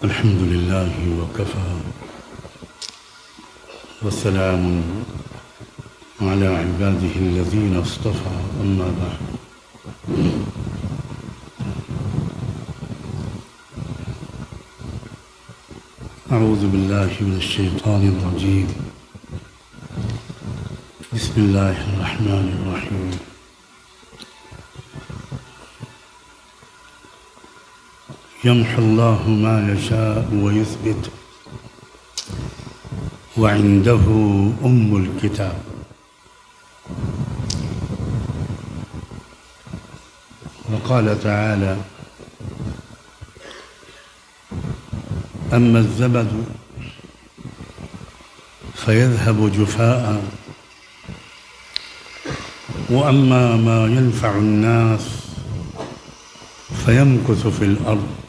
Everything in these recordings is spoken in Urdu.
الحمد لله وكفى وسلام على عباده الذين اصطفى أما بعد أعوذ بالله من الشيطان الرجيم بسم الله الرحمن الرحيم يمحو الله ما يشاء ويثبت وعنده الكتاب وقال تعالى أما الزبد فيذهب جفاء وأما ما ينفع الناس فيمكث في الأرض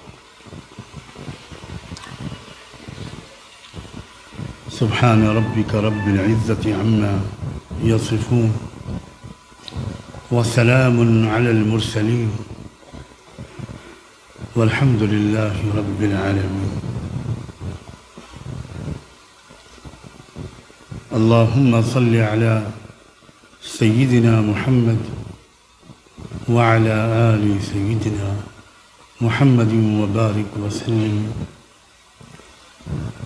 سبحان ربك رب العزة عما يصفون وسلام على المرسلين والحمد لله رب العالمين اللهم صل على سيدنا محمد وعلى آل سيدنا محمد وبارك وسلم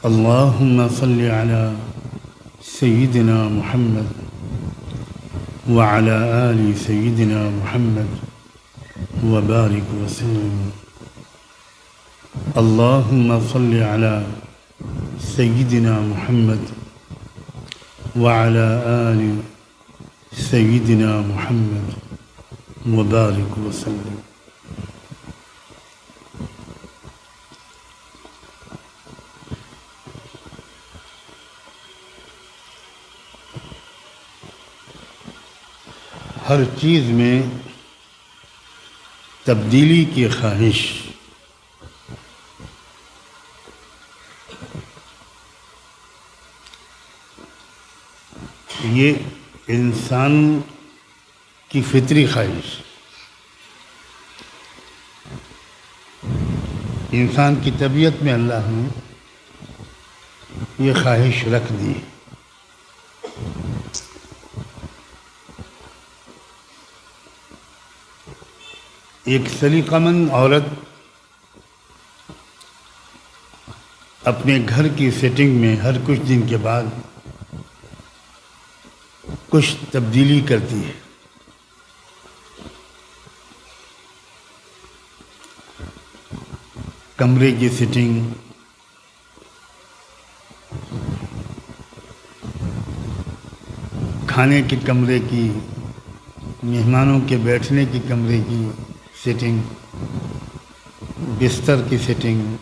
اللهم صل على سيدنا محمد وعلى آل سيدنا محمد وبارك وسلم اللهم صل على سيدنا محمد وعلى آل سيدنا محمد وبارك وسلم ہر چیز میں تبدیلی کی خواہش یہ انسان کی فطری خواہش انسان کی طبیعت میں اللہ نے یہ خواہش رکھ دی ایک سلیقہ مند عورت اپنے گھر کی سیٹنگ میں ہر کچھ دن کے بعد کچھ تبدیلی کرتی ہے کمرے کی سیٹنگ کھانے کے کمرے کی مہمانوں کے بیٹھنے کی کمرے کی سیٹنگ بستر کی سیٹنگ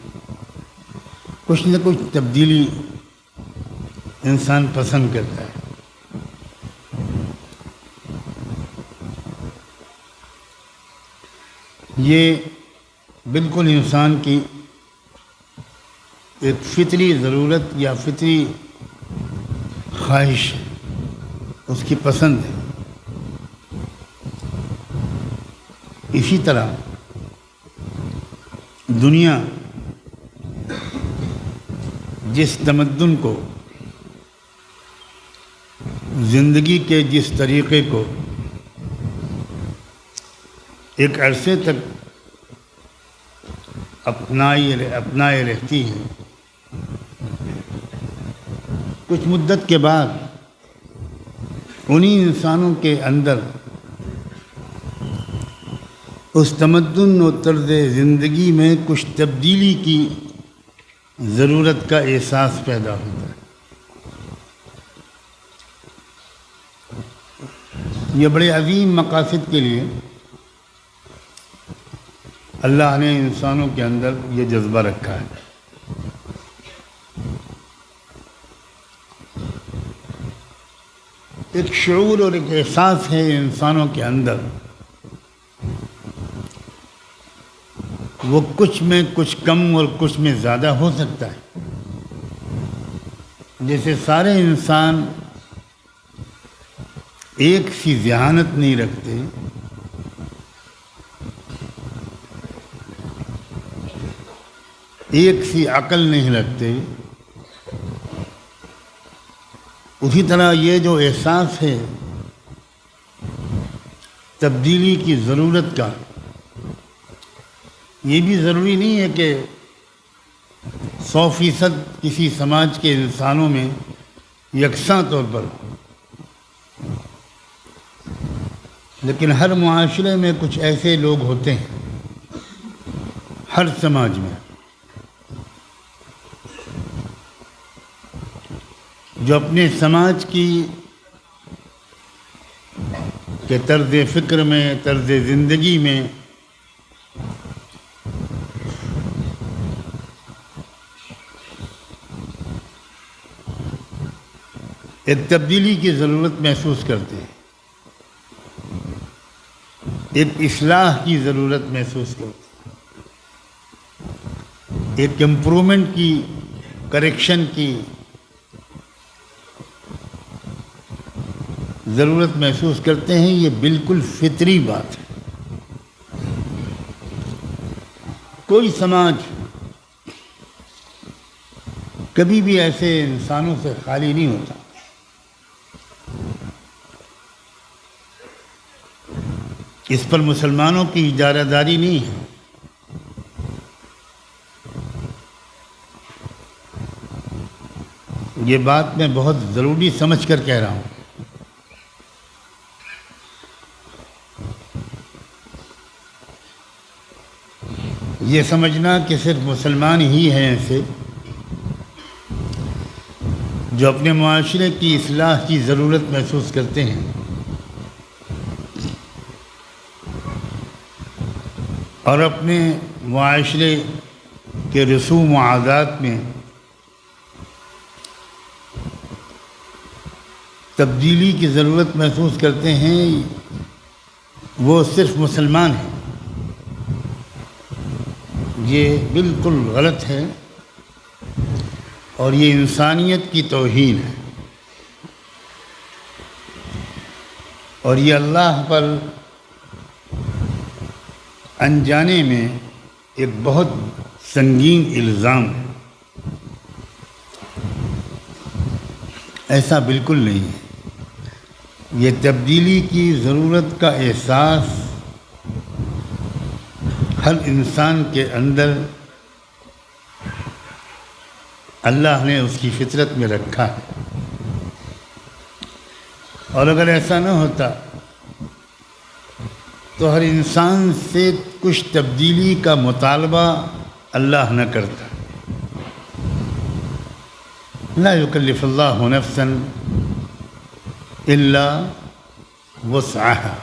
کچھ نہ کچھ تبدیلی انسان پسند کرتا ہے یہ بالکل انسان کی ایک فطری ضرورت یا فطری خواہش ہے اس کی پسند ہے اسی طرح دنیا جس تمدن کو زندگی کے جس طریقے کو ایک عرصے تک اپنائے رہتی ہے کچھ مدت کے بعد انہی انسانوں کے اندر اس تمدن و طرز زندگی میں کچھ تبدیلی کی ضرورت کا احساس پیدا ہوتا ہے یہ بڑے عظیم مقاصد کے لیے اللہ نے انسانوں کے اندر یہ جذبہ رکھا ہے ایک شعور اور ایک احساس ہے انسانوں کے اندر وہ کچھ میں کچھ کم اور کچھ میں زیادہ ہو سکتا ہے جیسے سارے انسان ایک سی ذہانت نہیں رکھتے ایک سی عقل نہیں رکھتے، اسی طرح یہ جو احساس ہے تبدیلی کی ضرورت کا، یہ بھی ضروری نہیں ہے کہ 100% کسی سماج کے انسانوں میں یکساں طور پر ہو، لیکن ہر معاشرے میں کچھ ایسے لوگ ہوتے ہیں، ہر سماج میں، جو اپنے سماج کی کہ طرز فکر میں، طرز زندگی میں ایک تبدیلی کی ضرورت محسوس کرتے ہیں، ایک اصلاح کی ضرورت محسوس کرتے ہیں، ایک امپرومنٹ کی، کریکشن کی ضرورت محسوس کرتے ہیں۔ یہ بالکل فطری بات ہے۔ کوئی سماج کبھی بھی ایسے انسانوں سے خالی نہیں ہوتا۔ اس پر مسلمانوں کی اجارہ داری نہیں ہے۔ یہ بات میں بہت ضروری سمجھ کر کہہ رہا ہوں۔ یہ سمجھنا کہ صرف مسلمان ہی ہیں ایسے جو اپنے معاشرے کی اصلاح کی ضرورت محسوس کرتے ہیں اور اپنے معاشرے کے رسوم و عادات میں تبدیلی کی ضرورت محسوس کرتے ہیں، وہ صرف مسلمان ہیں۔ یہ بالکل غلط ہے اور یہ انسانیت کی توہین ہے، اور یہ اللہ پر انجانے میں ایک بہت سنگین الزام ہے۔ ایسا بالکل نہیں ہے۔ یہ تبدیلی کی ضرورت کا احساس ہر انسان کے اندر اللہ نے اس کی فطرت میں رکھا ہے، اور اگر ایسا نہ ہوتا تو ہر انسان سے کچھ تبدیلی کا مطالبہ اللہ نہ کرتا۔ لا یکلف اللہ نفسا الا وسعها۔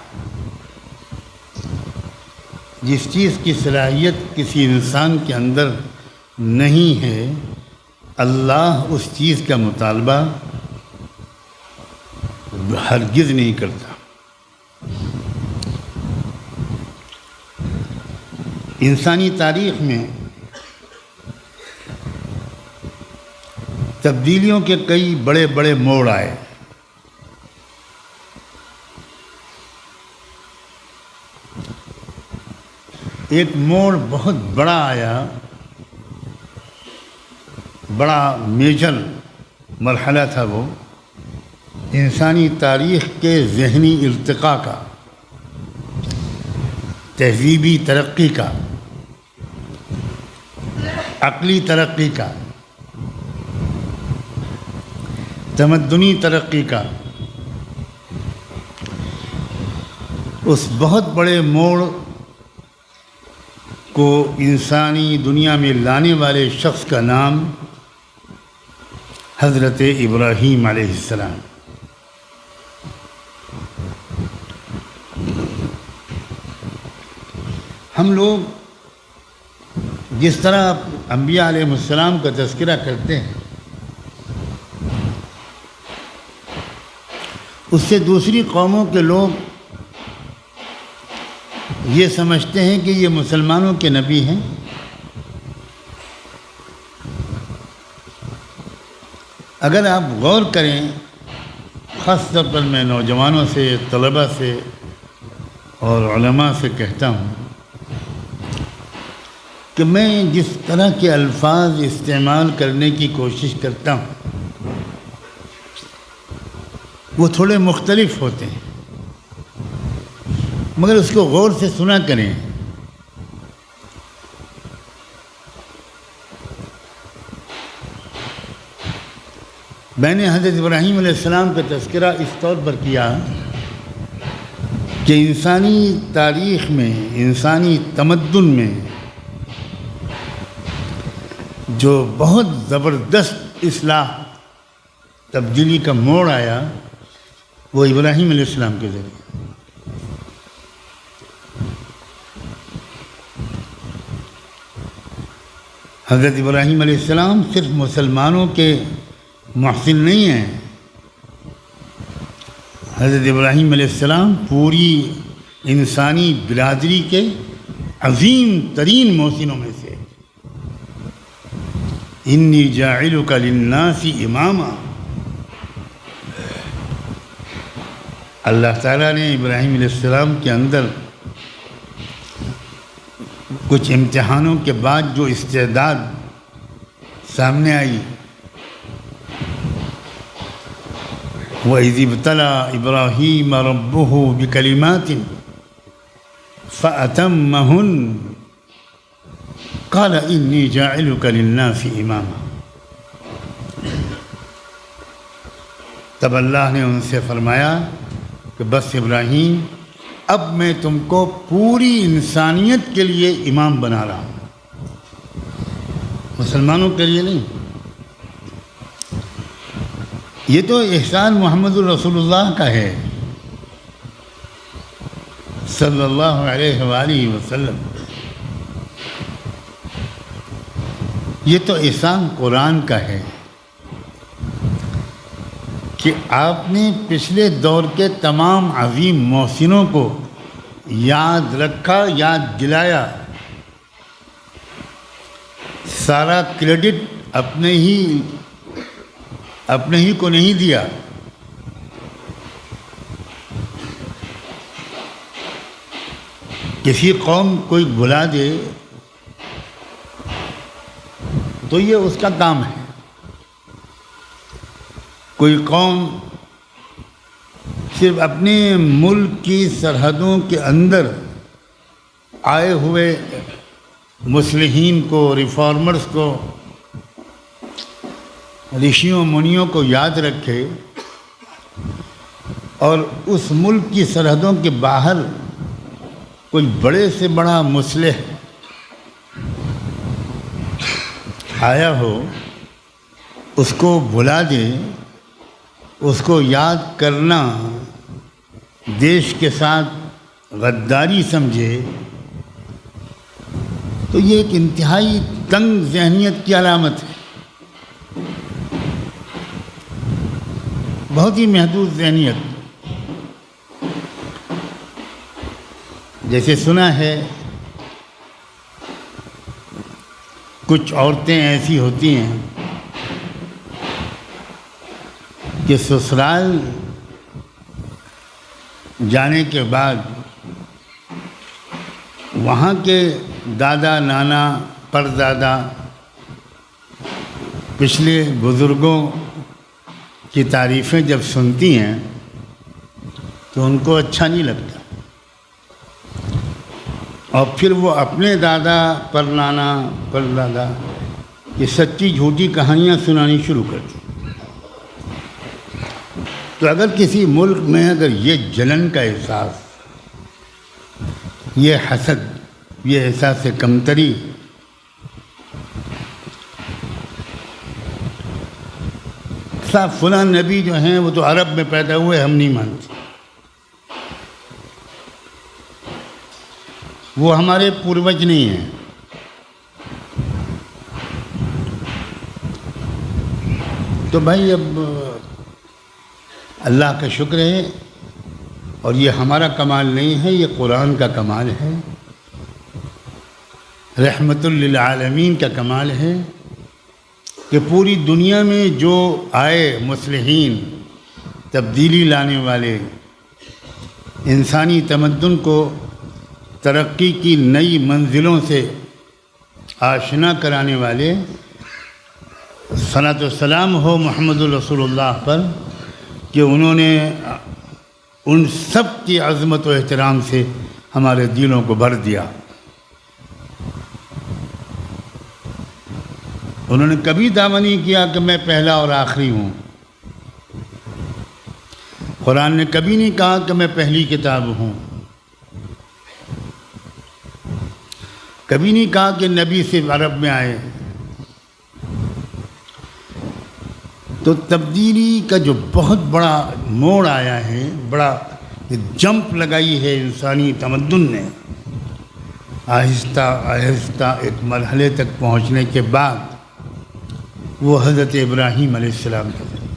جس چیز کی صلاحیت کسی انسان کے اندر نہیں ہے، اللہ اس چیز کا مطالبہ ہرگز نہیں کرتا۔ انسانی تاریخ میں تبدیلیوں کے کئی بڑے بڑے موڑ آئے۔ ایک موڑ بہت بڑا آیا، بڑا میجر مرحلہ تھا، وہ انسانی تاریخ کے ذہنی ارتقاء کا، تہذیبی ترقی کا، عقلی ترقی کا، تمدنی ترقی کا۔ اس بہت بڑے موڑ کو انسانی دنیا میں لانے والے شخص کا نام حضرت ابراہیم علیہ السلام۔ ہم لوگ جس طرح انبیاء علیہ السلام کا تذکرہ کرتے ہیں، اس سے دوسری قوموں کے لوگ یہ سمجھتے ہیں کہ یہ مسلمانوں کے نبی ہیں۔ اگر آپ غور کریں، خاص طور پر میں نوجوانوں سے، طلباء سے اور علماء سے کہتا ہوں کہ میں جس طرح کے الفاظ استعمال کرنے کی کوشش کرتا ہوں وہ تھوڑے مختلف ہوتے ہیں، مگر اس کو غور سے سنا کریں۔ میں نے حضرت ابراہیم علیہ السلام کا تذکرہ اس طور پر کیا کہ انسانی تاریخ میں، انسانی تمدن میں جو بہت زبردست اصلاح تبدیلی کا موڑ آیا وہ ابراہیم علیہ السلام کے ذریعے۔ حضرت ابراہیم علیہ السلام صرف مسلمانوں کے محسن نہیں ہیں، حضرت ابراہیم علیہ السلام پوری انسانی برادری کے عظیم ترین محسنوں میں سے۔ انی جاعلک للناس اماما، اللہ تعالیٰ نے ابراہیم علیہ السلام کے اندر کچھ امتحانوں کے بعد جو استعداد سامنے آئی، وَإِذِ ابْتَلَىٰ إِبْرَاهِيمَ رَبُّهُ بِكَلِمَاتٍ فَأَتَمَّهُنَّ قَالَ إِنِّي جَاعِلُكَ لِلنَّاسِ إِمَامًا۔ تب اللہ نے ان سے فرمایا کہ بس ابراہیم، اب میں تم کو پوری انسانیت کے لیے امام بنا رہا ہوں، مسلمانوں کے لیے نہیں۔ یہ تو احسان محمد الرسول اللہ کا ہے صلی اللہ علیہ وآلہ وسلم، یہ تو احسان قرآن کا ہے کہ آپ نے پچھلے دور کے تمام عظیم محسنوں کو یاد رکھا، یاد دلایا، سارا کریڈٹ اپنے ہی کو نہیں دیا۔ کسی قوم کوئی بھلا دے تو یہ اس کا کام ہے۔ کوئی قوم صرف اپنے ملک کی سرحدوں کے اندر آئے ہوئے مصلحین کو، ریفارمرز کو، رشیوں منیوں کو یاد رکھے اور اس ملک کی سرحدوں کے باہر کوئی بڑے سے بڑا مصلح آیا ہو اس کو بھلا دے، اس کو یاد کرنا دیش کے ساتھ غداری سمجھے، تو یہ ایک انتہائی تنگ ذہنیت کی علامت ہے، بہت ہی محدود ذہنیت۔ جیسے سنا ہے کچھ عورتیں ایسی ہوتی ہیں کہ سسرال جانے کے بعد وہاں کے دادا، نانا، پردادا، پچھلے بزرگوں کی تعریفیں جب سنتی ہیں تو ان کو اچھا نہیں لگتا، اور پھر وہ اپنے دادا، پرنانا، پردادا یہ سچی جھوٹی کہانیاں سنانی شروع کرتی۔ تو اگر کسی ملک میں اگر یہ جلن کا احساس، یہ حسد، یہ احساس کمتری صاحب فلاں نبی جو ہیں وہ تو عرب میں پیدا ہوئے، ہم نہیں مانتے، وہ ہمارے پوروج نہیں ہیں، تو بھائی اب اللہ کا شکر ہے، اور یہ ہمارا کمال نہیں ہے، یہ قرآن کا کمال ہے، رحمت للعالمین کا کمال ہے کہ پوری دنیا میں جو آئے مصلحین، تبدیلی لانے والے، انسانی تمدن کو ترقی کی نئی منزلوں سے آشنا کرانے والے صلاۃ و سلام ہو محمد الرسول اللہ پر کہ انہوں نے ان سب کی عظمت و احترام سے ہمارے دلوں کو بھر دیا۔ انہوں نے کبھی دعویٰ نہیں کیا کہ میں پہلا اور آخری ہوں۔ قرآن نے کبھی نہیں کہا کہ میں پہلی کتاب ہوں، کبھی نہیں کہا کہ نبی صرف عرب میں آئے۔ تو تبدیلی کا جو بہت بڑا موڑ آیا ہے، بڑا جمپ لگائی ہے انسانی تمدن نے، آہستہ آہستہ ایک مرحلے تک پہنچنے کے بعد وہ حضرت ابراہیم علیہ السلام کا ذریعہ۔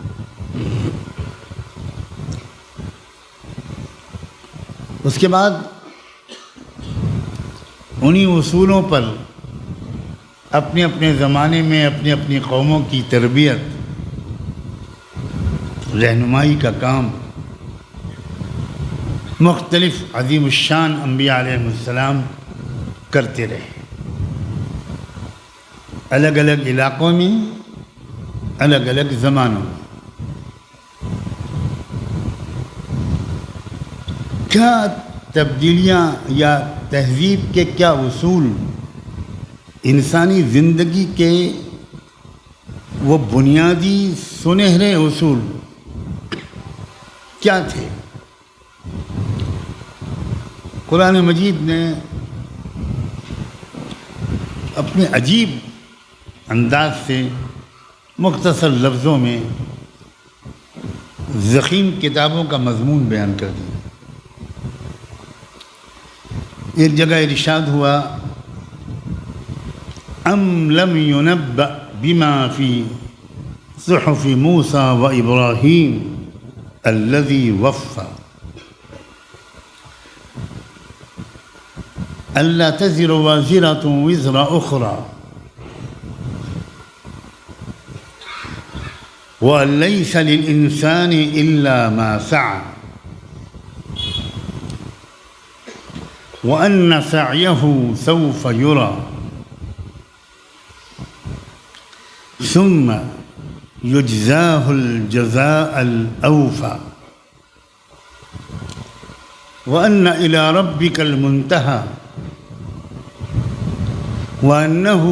اس کے بعد انہی اصولوں پر اپنے اپنے زمانے میں اپنی اپنی قوموں کی تربیت، رہنمائی کا کام مختلف عظیم الشان انبیاء علیہ السلام کرتے رہے، الگ الگ علاقوں میں، الگ الگ زمانوں میں۔ کیا تبدیلیاں یا تہذیب کے کیا اصول انسانی زندگی کے وہ بنیادی سنہرے اصول کیا تھے؟ قرآن مجید نے اپنے عجیب انداز سے مختصر لفظوں میں ضخیم کتابوں کا مضمون بیان کر دیا۔ ایک جگہ ارشاد ہوا، ام لم ينبأ بما فی صحف موسیٰ و ابراہیم الذی وفى الا تزر وازرة وزر اخرى وان ليس للانسان الا ما سعى وان سعيه سوف يرى ثم يجزاه الجزاء الأوفى وأن إلى ربك المنتهى وأنه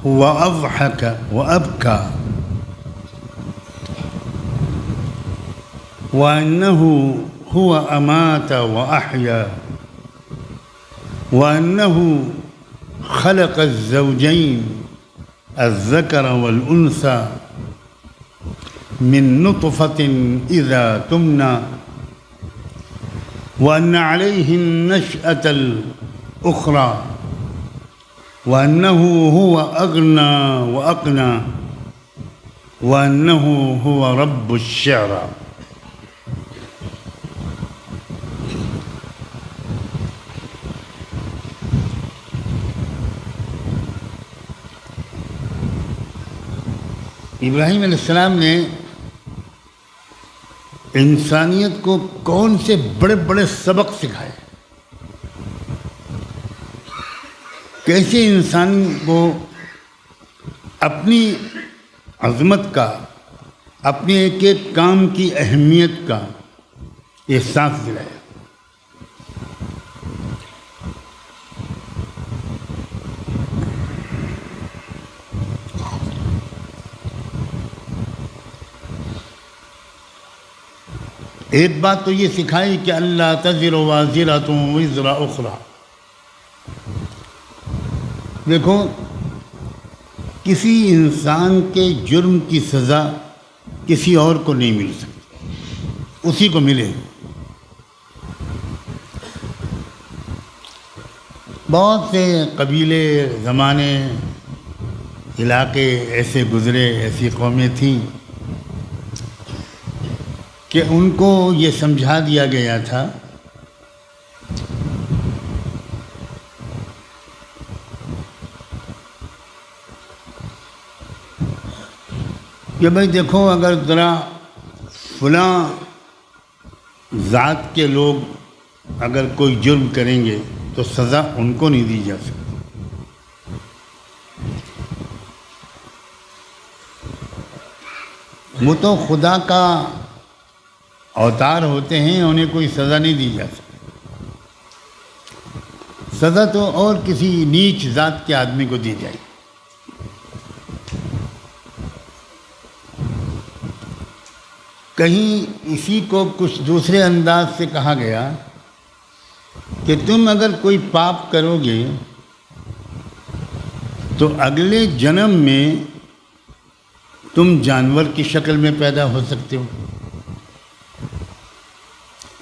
هو أضحك وأبكى وأنه هو أمات وأحيا وأنه خلق الزوجين الذكر والأنثى من نطفة إذا تمنى وأن عليه النشأة الأخرى وأنه هو أغنى وأقنى وأنه هو رب الشعرى۔ ابراہیم علیہ السلام نے انسانیت کو کون سے بڑے بڑے سبق سکھائے، کیسے انسان کو اپنی عظمت کا، اپنے ایک ایک کام کی اہمیت کا احساس دلایا۔ ایک بات تو یہ سکھائی کہ اللہ تزر وازرۃ وزر اخری۔ دیکھو، کسی انسان کے جرم کی سزا کسی اور کو نہیں مل سکتی، اسی کو ملے۔ بہت سے قبیلے، زمانے، علاقے ایسے گزرے، ایسی قومیں تھیں کہ ان کو یہ سمجھا دیا گیا تھا کہ بھائی دیکھو، اگر ذرا فلاں ذات کے لوگ اگر کوئی جرم کریں گے تو سزا ان کو نہیں دی جا سکتی، وہ تو خدا کا اوتار ہوتے ہیں، انہیں کوئی سزا نہیں دی جا سکتی. سزا تو اور کسی نیچ ذات کے آدمی کو دی جائے. کہیں اسی کو کچھ دوسرے انداز سے کہا گیا کہ تم اگر کوئی پاپ کرو گے تو اگلے جنم میں تم جانور کی شکل میں پیدا ہو سکتے ہو،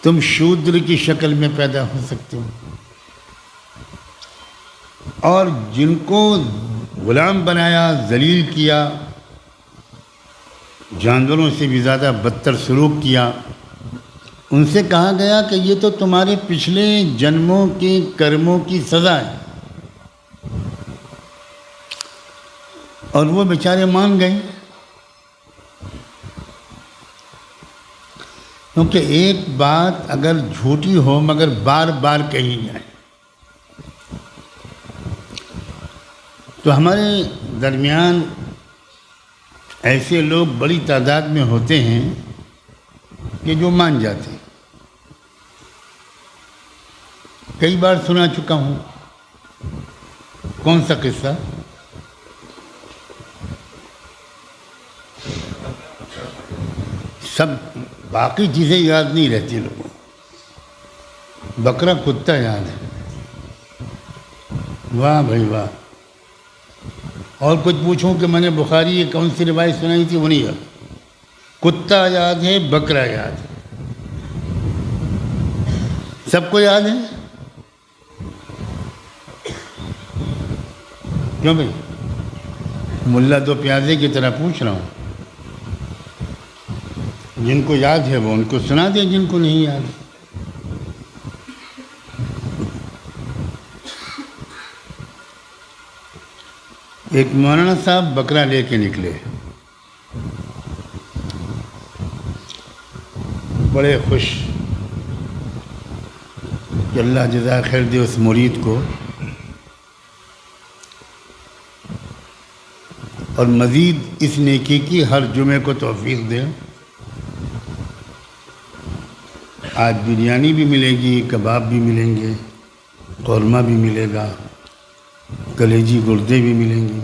تم شودر کی شکل میں پیدا ہو سکتے ہو، اور جن کو غلام بنایا، ذلیل کیا، جانوروں سے بھی زیادہ بدتر سلوک کیا، ان سے کہا گیا کہ یہ تو تمہارے پچھلے جنموں کے کرموں کی سزا ہے. اور وہ بیچارے مان گئے، کیونکہ ایک بات اگر جھوٹی ہو مگر بار بار کہی جائے تو ہمارے درمیان ایسے لوگ بڑی تعداد میں ہوتے ہیں کہ جو مان جاتے ہیں. کئی بار سنا چکا ہوں. کون سا قصہ؟ سب باقی چیزیں یاد نہیں رہتی لوگوں کو، بکرا کتا یاد ہے. واہ بھائی واہ. اور کچھ پوچھوں کہ میں نے بخاری یہ کون سی روایت سنائی تھی وہ نہیں یاد. کتا یاد ہے، بکرا یاد ہے، سب کو یاد ہے. کیوں بھائی؟ ملا دو پیازے کی طرح پوچھ رہا ہوں. جن کو یاد ہے وہ ان کو سنا دیں، جن کو نہیں یاد. ایک مولانا صاحب بکرا لے کے نکلے، بڑے خوش کہ اللہ جزائے خیر دے اس مرید کو، اور مزید اس نیکی کی ہر جمعے کو توفیق دے. آج بریانی بھی ملے گی، کباب بھی ملیں گے، قورمہ بھی ملے گا، کلیجی گردے بھی ملیں گے.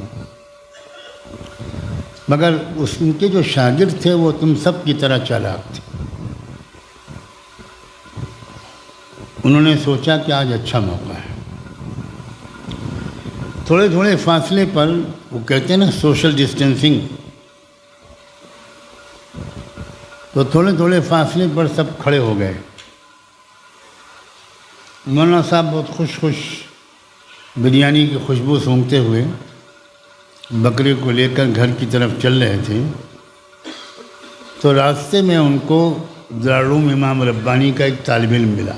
مگر ان کے جو شاگرد تھے وہ تم سب کی طرح چالاک تھے. انہوں نے سوچا کہ آج اچھا موقع ہے. تھوڑے تھوڑے فاصلے پر، وہ کہتے ہیں نا سوشل ڈسٹینسنگ، تو تھوڑے تھوڑے فاصلے پر سب کھڑے ہو گئے. مولانا صاحب بہت خوش بریانی کی خوشبو سونگھتے ہوئے بکرے کو لے کر گھر کی طرف چل رہے تھے، تو راستے میں ان کو دارالعلوم امام ربانی کا ایک طالب علم ملا.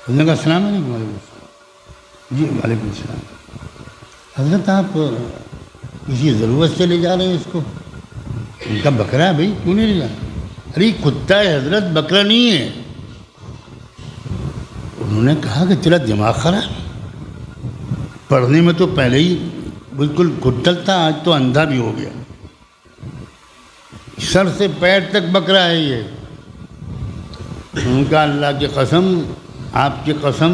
انہوں نے کہا السلام علیکم. جی وعلیکم السلام. حضرت آپ کسی ضرورت سے لے جا رہے ہیں اس کو؟ ان کا بکرا ہے. بھائی کیوں نہیں لے جا؟ ارے کتا ہے حضرت، بکرا نہیں ہے. انہوں نے کہا کہ تیرا دماغ خراب، پڑھنے میں تو پہلے ہی بالکل گھٹل تھا، آج تو اندھا بھی ہو گیا. سر سے پیر تک بکرا ہے یہ. ان کا اللہ کی قسم، آپ کی قسم،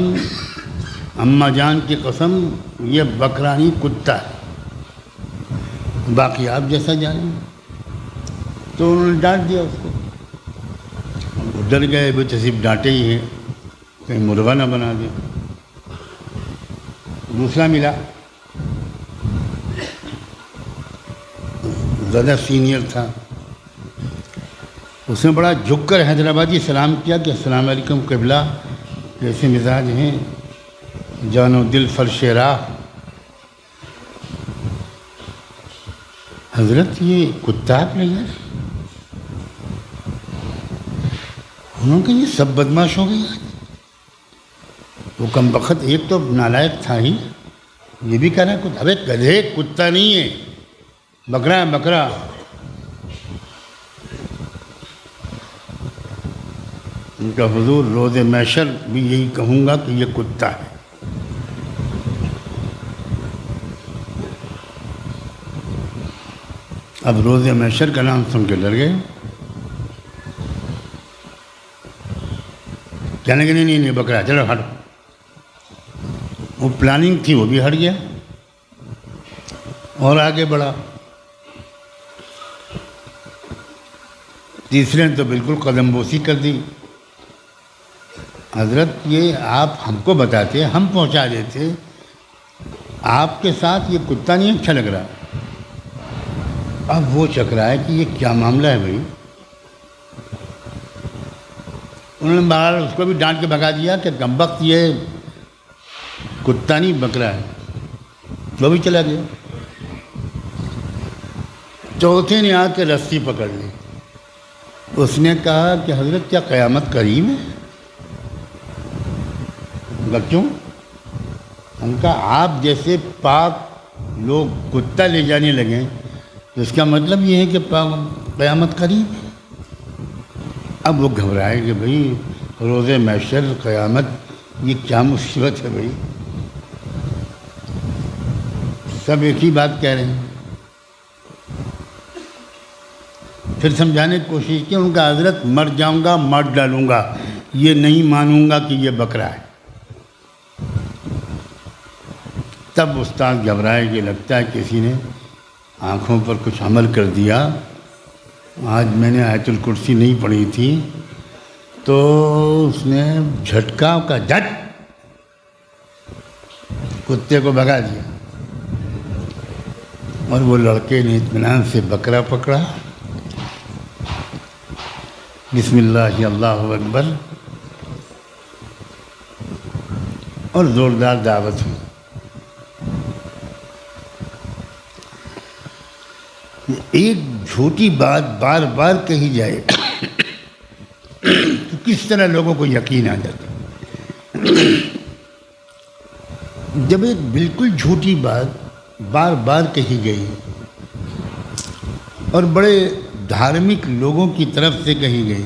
اماں جان کی قسم، یہ بکرا نہیں کتا ہے، باقی آپ جیسا جانیں. تو انہوں نے ڈانٹ دیا اس کو. ڈر گئے، بے تحصیب ڈانٹے ہی ہیں، کہیں مرغا نہ بنا دے. دوسرا ملا، زیادہ سینئر تھا. اس نے بڑا جھک کر حیدرآبادی سلام کیا کہ السلام علیکم قبلہ، کیسے مزاج ہیں، جان و دل فرش راہ. حضرت یہ کتا آپ لے گئے؟ انہوں نے کہا یہ سب بدماش ہو گئی. وہ کم بخت ایک تو نالائق تھا ہی، یہ بھی کہہ رہا ہے کتا. ارے گدھے، کتا نہیں ہے، بکرا ہے بکرا. ان کا حضور روز محشر بھی یہی کہوں گا کہ یہ کتا ہے. اب روز محشر کا نام سن کے ڈر گئے، کہنے کہ نہیں بکرا، چلو ہٹ۔ وہ پلاننگ تھی وہ بھی ہٹ گیا اور آگے بڑھا۔ تیسرے نے تو بالکل قدم بوسی کر دی، حضرت یہ آپ ہم کو بتاتے، ہم پہنچا دیتے، آپ کے ساتھ یہ کتا نہیں اچھا لگ رہا۔ اب وہ چک رہا ہے کہ یہ کیا معاملہ ہے بھائی۔ انہوں نے بہرحال اس کو بھی ڈانٹ کے بھگا دیا کہ کمبخت یہ کتا نہیں بکرا ہے، وہ بھی چلا گیا۔ چوتھے نے آ کے رسی پکڑ لی، اس نے کہا کہ حضرت کیا قیامت قریب ہے؟ کیوں؟ ہم کہا آپ جیسے پاک لوگ کتا لے جانے لگے تو اس کا مطلب یہ ہے کہ قیامت قریب ہے۔ اب وہ گھبرائے کہ بھائی روز محشر قیامت یہ کیا مصیبت ہے بھائی، سب ایک ہی بات کہہ رہے ہیں۔ پھر سمجھانے کی کوشش کی، ان کا حضرت مر جاؤں گا مر ڈالوں گا، یہ نہیں مانوں گا کہ یہ بکرا ہے۔ تب استاد گھبرائے کہ لگتا ہے کسی نے آنکھوں پر کچھ عمل کر دیا، آج میں نے آیت الکرسی نہیں پڑھی تھی، تو اس نے جھٹکا کا جھٹ کتے کو بھگا دیا، اور وہ لڑکے نے اطمینان سے بکرا پکڑا، بسم اللہ اللہ اکبر، اور زوردار دعوت ہوئی۔ ایک جھوٹی بات بار بار کہی جائے تو کس طرح لوگوں کو یقین آ جاتا۔ جب ایک بالکل جھوٹی بات بار بار کہی گئی اور بڑے دھارمک لوگوں کی طرف سے کہی گئی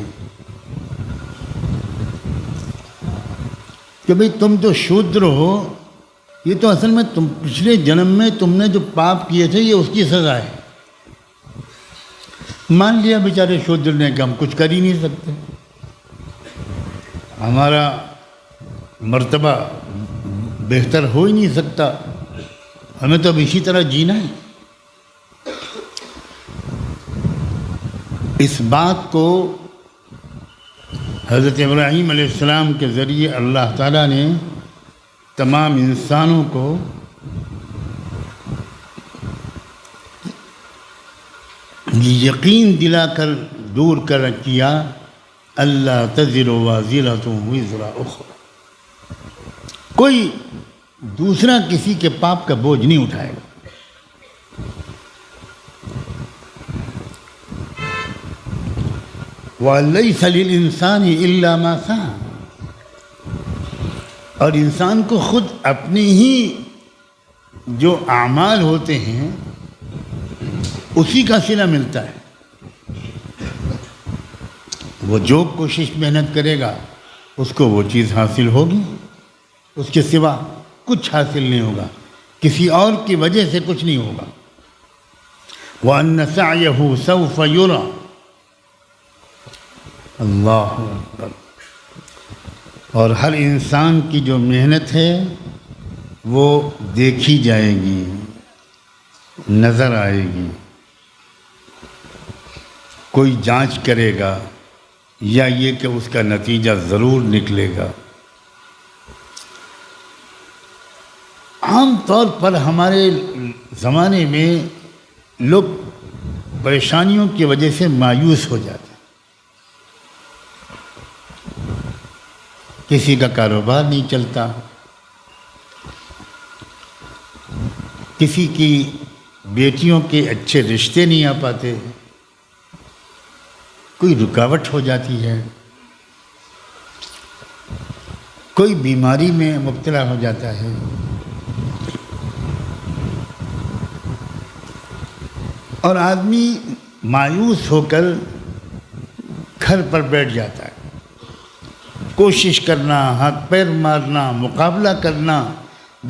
کہ بھئی تم تو شودر ہو، یہ تو اصل میں تم پچھلے جنم میں تم نے جو پاپ کیے تھے یہ اس کی سزا ہے۔ مان لیا بیچارے شودر نے کہ ہم کچھ کر ہی نہیں سکتے، ہمارا مرتبہ بہتر ہو ہی نہیں سکتا، ہمیں تو اب اسی طرح جینا ہے۔ اس بات کو حضرت ابراہیم علیہ السلام کے ذریعے اللہ تعالیٰ نے تمام انسانوں کو یقین دلا کر دور کر کیا، اللہ تزر وازرۃ وزر اخری، کوئی دوسرا کسی کے پاپ کا بوجھ نہیں اٹھائے گا۔ وَلَيْسَ لِلْإِنسَانِ إِلَّا مَا سَعَى، اور انسان کو خود اپنے ہی جو اعمال ہوتے ہیں اسی کا صلہ ملتا ہے۔ وہ جو کوشش محنت کرے گا اس کو وہ چیز حاصل ہوگی، اس کے سوا کچھ حاصل نہیں ہوگا، کسی اور کی وجہ سے کچھ نہیں ہوگا۔ وَأَنَّ سَعْيَهُ سَوْفَ يُرَى، اللہ اکبر، اور ہر انسان کی جو محنت ہے وہ دیکھی جائے گی، نظر آئے گی، کوئی جانچ کرے گا یا یہ کہ اس کا نتیجہ ضرور نکلے گا۔ عام طور پر ہمارے زمانے میں لوگ پریشانیوں کی وجہ سے مایوس ہو جاتے ہیں۔ کسی کا کاروبار نہیں چلتا، کسی کی بیٹیوں کے اچھے رشتے نہیں آ پاتے، کوئی رکاوٹ ہو جاتی ہے، کوئی بیماری میں مبتلا ہو جاتا ہے، اور آدمی مایوس ہو کر گھر پر بیٹھ جاتا ہے۔ کوشش کرنا، ہاتھ پیر مارنا، مقابلہ کرنا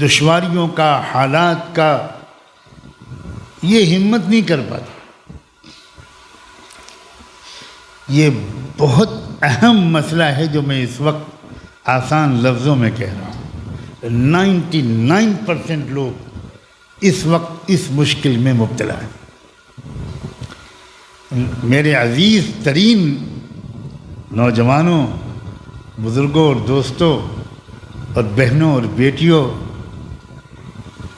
دشواریوں کا، حالات کا، یہ ہمت نہیں کر پاتا۔ یہ بہت اہم مسئلہ ہے جو میں اس وقت آسان لفظوں میں کہہ رہا ہوں۔ 99% لوگ اس وقت اس مشکل میں مبتلا ہیں۔ میرے عزیز ترین نوجوانوں، بزرگوں اور دوستوں اور بہنوں اور بیٹیوں،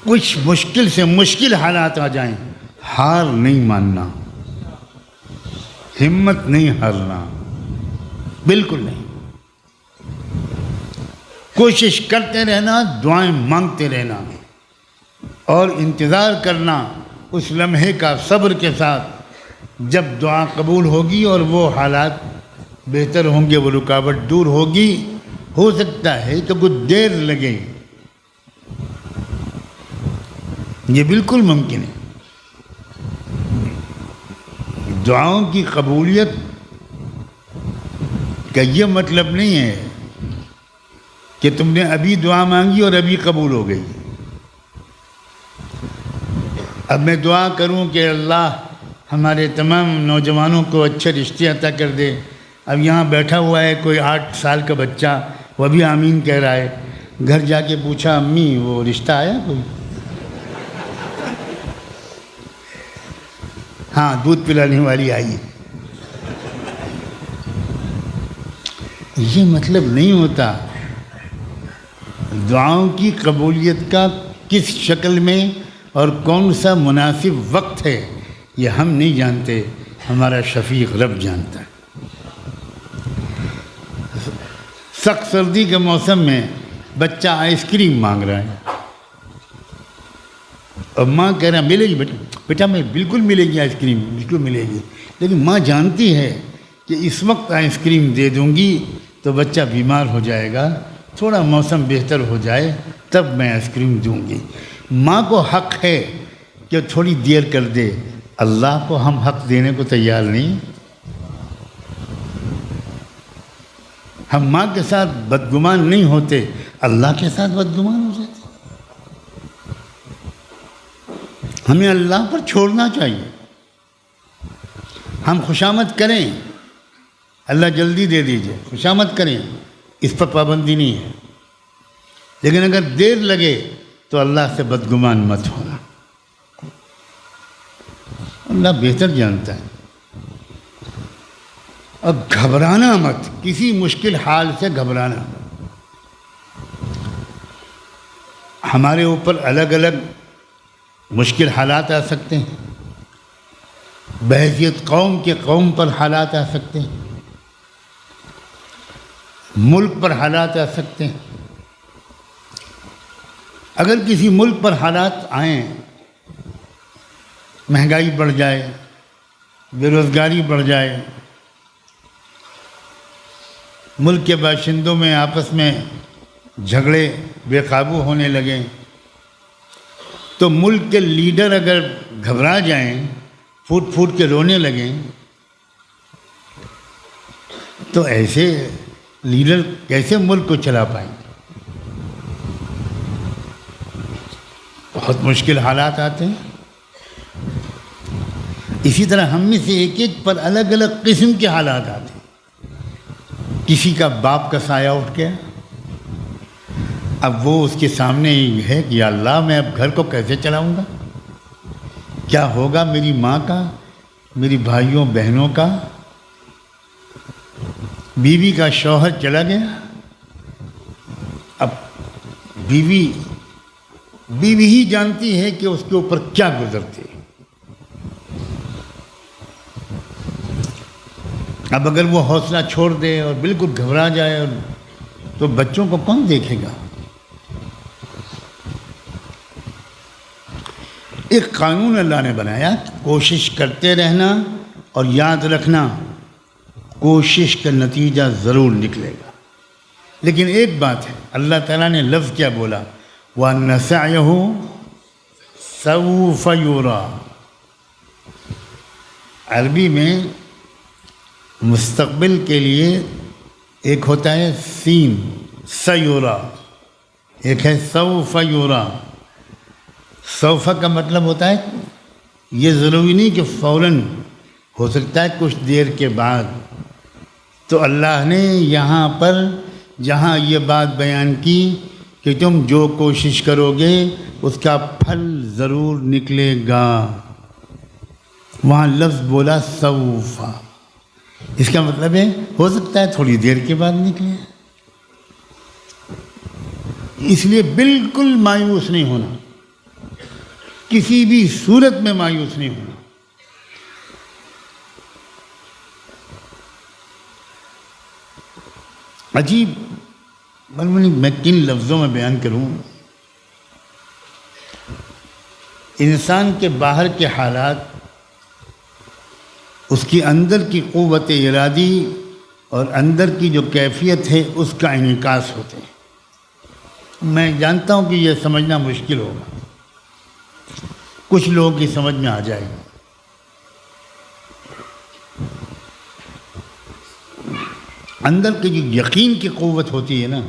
کچھ مشکل سے مشکل حالات آ جائیں، ہار نہیں ماننا، ہمت نہیں ہارنا، بالکل نہیں۔ کوشش کرتے رہنا، دعائیں مانگتے رہنا اور انتظار کرنا اس لمحے کا صبر کے ساتھ جب دعا قبول ہوگی اور وہ حالات بہتر ہوں گے، وہ رکاوٹ دور ہوگی۔ ہو سکتا ہے کہ کچھ دیر لگے، یہ بالکل ممکن ہے۔ دعاؤں کی قبولیت کا یہ مطلب نہیں ہے کہ تم نے ابھی دعا مانگی اور ابھی قبول ہو گئی۔ اب میں دعا کروں کہ اللہ ہمارے تمام نوجوانوں کو اچھے رشتے عطا کر دے، اب یہاں بیٹھا ہوا ہے کوئی 8 سال کا بچہ، وہ بھی آمین کہہ رہا ہے، گھر جا کے پوچھا امی وہ رشتہ آیا کوئی؟ ہاں دودھ پلانے والی آئی۔ یہ مطلب نہیں ہوتا۔ دعاؤں کی قبولیت کا کس شکل میں اور کون سا مناسب وقت ہے یہ ہم نہیں جانتے، ہمارا شفیق رب جانتا ہے۔ سخت سردی کے موسم میں بچہ آئس کریم مانگ رہا ہے اور ماں کہہ رہا ملے گی بیٹا میں بالکل ملے گی آئس کریم، بالکل ملے گی، لیکن ماں جانتی ہے کہ اس وقت آئس کریم دے دوں گی تو بچہ بیمار ہو جائے گا، تھوڑا موسم بہتر ہو جائے تب میں آئس کریم دوں گی۔ ماں کو حق ہے کہ تھوڑی دیر کر دے، اللہ کو ہم حق دینے کو تیار نہیں۔ ہم ماں کے ساتھ بدگمان نہیں ہوتے، اللہ کے ساتھ بدگمان ہو جاتے۔ ہمیں اللہ پر چھوڑنا چاہیے۔ ہم خوشامد کریں، اللہ جلدی دے دیجئے، خوشامد کریں، اس پر پابندی نہیں ہے، لیکن اگر دیر لگے تو اللہ سے بدگمان مت ہونا، اللہ بہتر جانتا ہے۔ اب گھبرانا مت، کسی مشکل حال سے گھبرانا۔ ہمارے اوپر الگ الگ مشکل حالات آ سکتے ہیں، بحیثیت قوم کے قوم پر حالات آ سکتے ہیں، ملک پر حالات آ سکتے ہیں۔ اگر کسی ملک پر حالات آئیں، مہنگائی بڑھ جائے، بے روزگاری بڑھ جائے، ملک کے باشندوں میں آپس میں جھگڑے بے قابو ہونے لگیں، تو ملک کے لیڈر اگر گھبرا جائیں، پھوٹ پھوٹ کے رونے لگیں، تو ایسے لیڈر کیسے ملک کو چلا پائیں؟ بہت مشکل حالات آتے ہیں۔ اسی طرح ہم میں سے ایک ایک پر الگ الگ قسم کے حالات آتے ہیں۔ کسی کا باپ کا سایہ اٹھ گیا، اب وہ اس کے سامنے ہے کہ یا اللہ میں اب گھر کو کیسے چلاؤں گا، کیا ہوگا میری ماں کا، میری بھائیوں بہنوں کا، بیوی کا شوہر چلا گیا، اب بیوی ہی جانتی ہے کہ اس کے اوپر کیا گزرتے ہیں۔ اب اگر وہ حوصلہ چھوڑ دے اور بالکل گھبرا جائے تو بچوں کو کون دیکھے گا؟ ایک قانون اللہ نے بنایا، کوشش کرتے رہنا اور یاد رکھنا کوشش کا نتیجہ ضرور نکلے گا۔ لیکن ایک بات ہے، اللہ تعالیٰ نے لفظ کیا بولا؟ وَأَنَّ سَعْيَهُ سَوْفَ يُرَى۔ عربی میں مستقبل کے لیے ایک ہوتا ہے سین سیورا، ایک ہے سوف یورا۔ سوف کا مطلب ہوتا ہے یہ ضروری نہیں کہ فوراً، ہو سکتا ہے کچھ دیر کے بعد، تو اللہ نے یہاں پر جہاں یہ بات بیان کی کہ تم جو کوشش کرو گے اس کا پھل ضرور نکلے گا، وہاں لفظ بولا سوفا، اس کا مطلب ہے ہو سکتا ہے تھوڑی دیر کے بعد نکلے۔ اس لیے بالکل مایوس نہیں ہونا، کسی بھی صورت میں مایوس نہیں ہونا۔ عجیب، میں کن لفظوں میں بیان کروں، انسان کے باہر کے حالات اس کی اندر کی قوت ارادی اور اندر کی جو کیفیت ہے اس کا انعکاس ہوتے ہیں۔ میں جانتا ہوں کہ یہ سمجھنا مشکل ہوگا، کچھ لوگوں کی سمجھ میں آ جائے گا۔ اندر کی جو یقین کی قوت ہوتی ہے نا،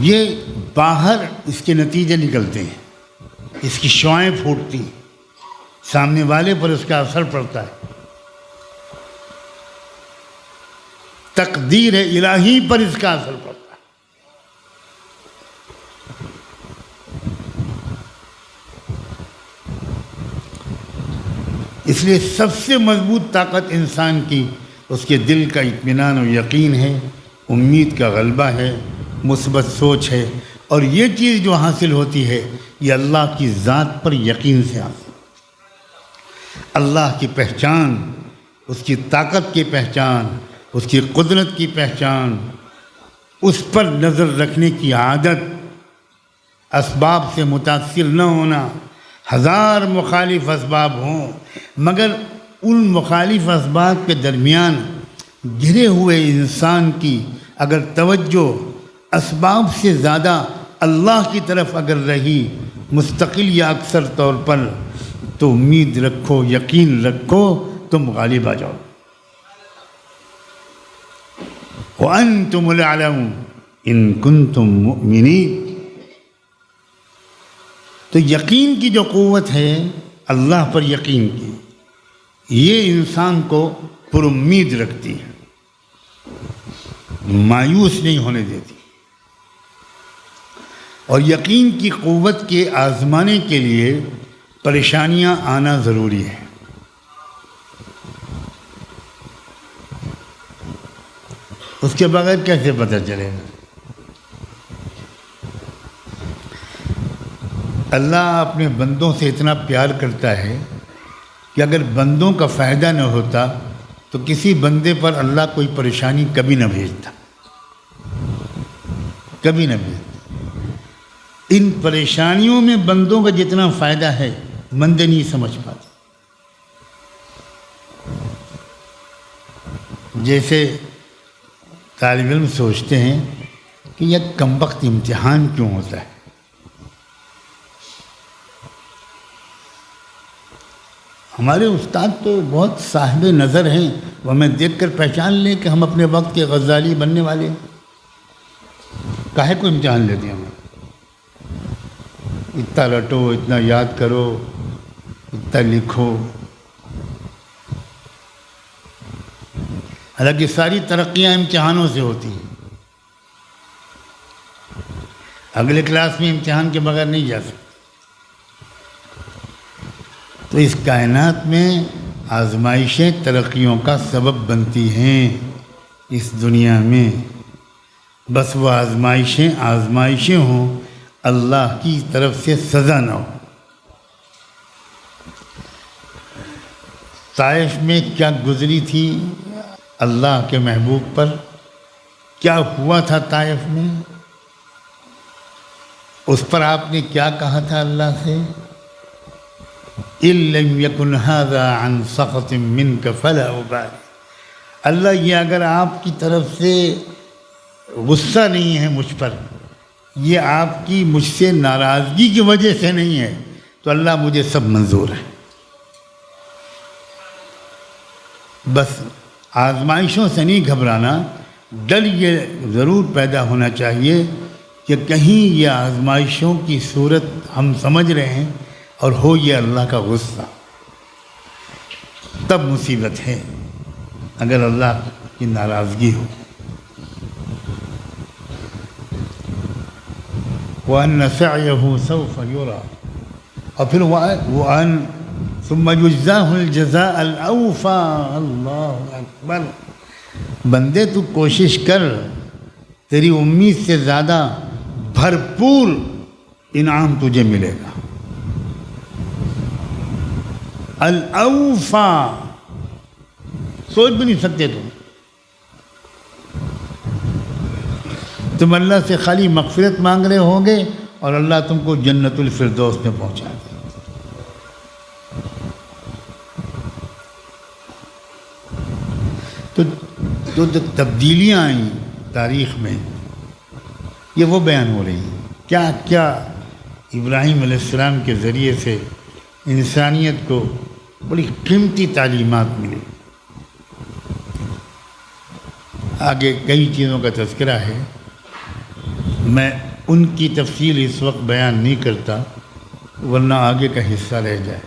یہ باہر اس کے نتیجے نکلتے ہیں، اس کی شعائیں پھوٹتی ہیں، سامنے والے پر اس کا اثر پڑتا ہے، تقدیر الہی پر اس کا اثر پڑتا ہے۔ اس لیے سب سے مضبوط طاقت انسان کی اس کے دل کا اطمینان و یقین ہے، امید کا غلبہ ہے، مثبت سوچ ہے، اور یہ چیز جو حاصل ہوتی ہے یہ اللہ کی ذات پر یقین سے حاصل، اللہ کی پہچان، اس کی طاقت کی پہچان، اس کی قدرت کی پہچان، اس پر نظر رکھنے کی عادت، اسباب سے متاثر نہ ہونا۔ ہزار مخالف اسباب ہوں مگر ان مخالف اسباب کے درمیان گھرے ہوئے انسان کی اگر توجہ اسباب سے زیادہ اللہ کی طرف اگر رہی، مستقل یا اکثر طور پر، تو امید رکھو، یقین رکھو، تم غالب آ جاؤ۔ وَأَنْتُمُ الْأَعْلَوْنَ إِن كُنتُم مُؤْمِنِينَ۔ تو یقین کی جو قوت ہے اللہ پر یقین کی، یہ انسان کو پر امید رکھتی ہے، مایوس نہیں ہونے دیتی، اور یقین کی قوت کے آزمانے کے لیے پریشانیاں آنا ضروری ہے۔ اس کے بغیر کیسے پتہ چلے گا؟ اللہ اپنے بندوں سے اتنا پیار کرتا ہے کہ اگر بندوں کا فائدہ نہ ہوتا تو کسی بندے پر اللہ کوئی پریشانی کبھی نہ بھیجتا، کبھی نہ بھیجتا۔ ان پریشانیوں میں بندوں کا جتنا فائدہ ہے بندے نہیں سمجھ پاتے۔ جیسے طالب علم سوچتے ہیں کہ یہ کمبخت امتحان کیوں ہوتا ہے؟ ہمارے استاد تو بہت صاحب نظر ہیں، وہ ہمیں دیکھ کر پہچان لیں کہ ہم اپنے وقت کے غزالی بننے والے ہیں، کاہے کو امتحان لیتے ہیں ہمیں؟ اتنا رٹو، اتنا یاد کرو، اتنا لکھو۔ حالانکہ ساری ترقیاں امتحانوں سے ہوتی ہیں، اگلے کلاس میں امتحان کے بغیر نہیں جا سکتے۔ تو اس کائنات میں آزمائشیں ترقیوں کا سبب بنتی ہیں اس دنیا میں، بس وہ آزمائشیں ہوں، اللہ کی طرف سے سزا نہ ہو۔ طائف میں کیا گزری تھی اللہ کے محبوب پر، کیا ہوا تھا طائف میں، اس پر آپ نے کیا کہا تھا اللہ سے؟ إِن لَّمْ يَكُنْ هَذَا عَنْ سَخَطٍ مِّنْكَ فَلَا أُبَالِي۔ اللہ یہ اگر آپ کی طرف سے غصہ نہیں ہے مجھ پر، یہ آپ کی مجھ سے ناراضگی کی وجہ سے نہیں ہے، تو اللہ مجھے سب منظور ہے۔ بس آزمائشوں سے نہیں گھبرانا، ڈر یہ ضرور پیدا ہونا چاہیے کہ کہیں یہ آزمائشوں کی صورت ہم سمجھ رہے ہیں اور ہو یہ اللہ کا غصہ۔ تب مصیبت ہے، اگر اللہ کی ناراضگی ہو۔ وَأَنَّ سَعْيَهُ سَوْفَ يُرَى، اور پھر وَأَنْ ثُمَّ يُجْزَاهُ الْجَزَاءَ الْأَوْفَى۔ اللہ اکبر، بندے تو کوشش کر، تیری امید سے زیادہ بھرپور انعام تجھے ملے گا۔ الاوفا، سوچ بھی نہیں سکتے تم اللہ سے خالی مغفرت مانگ رہے ہوں گے اور اللہ تم کو جنت الفردوس میں پہنچا دے۔ تو جو تبدیلیاں آئیں تاریخ میں، یہ وہ بیان ہو رہی ہیں، کیا کیا ابراہیم علیہ السلام کے ذریعے سے انسانیت کو بڑی قیمتی تعلیمات ملی۔ آگے کئی چیزوں کا تذکرہ ہے، میں ان کی تفصیل اس وقت بیان نہیں کرتا ورنہ آگے کا حصہ رہ جائے۔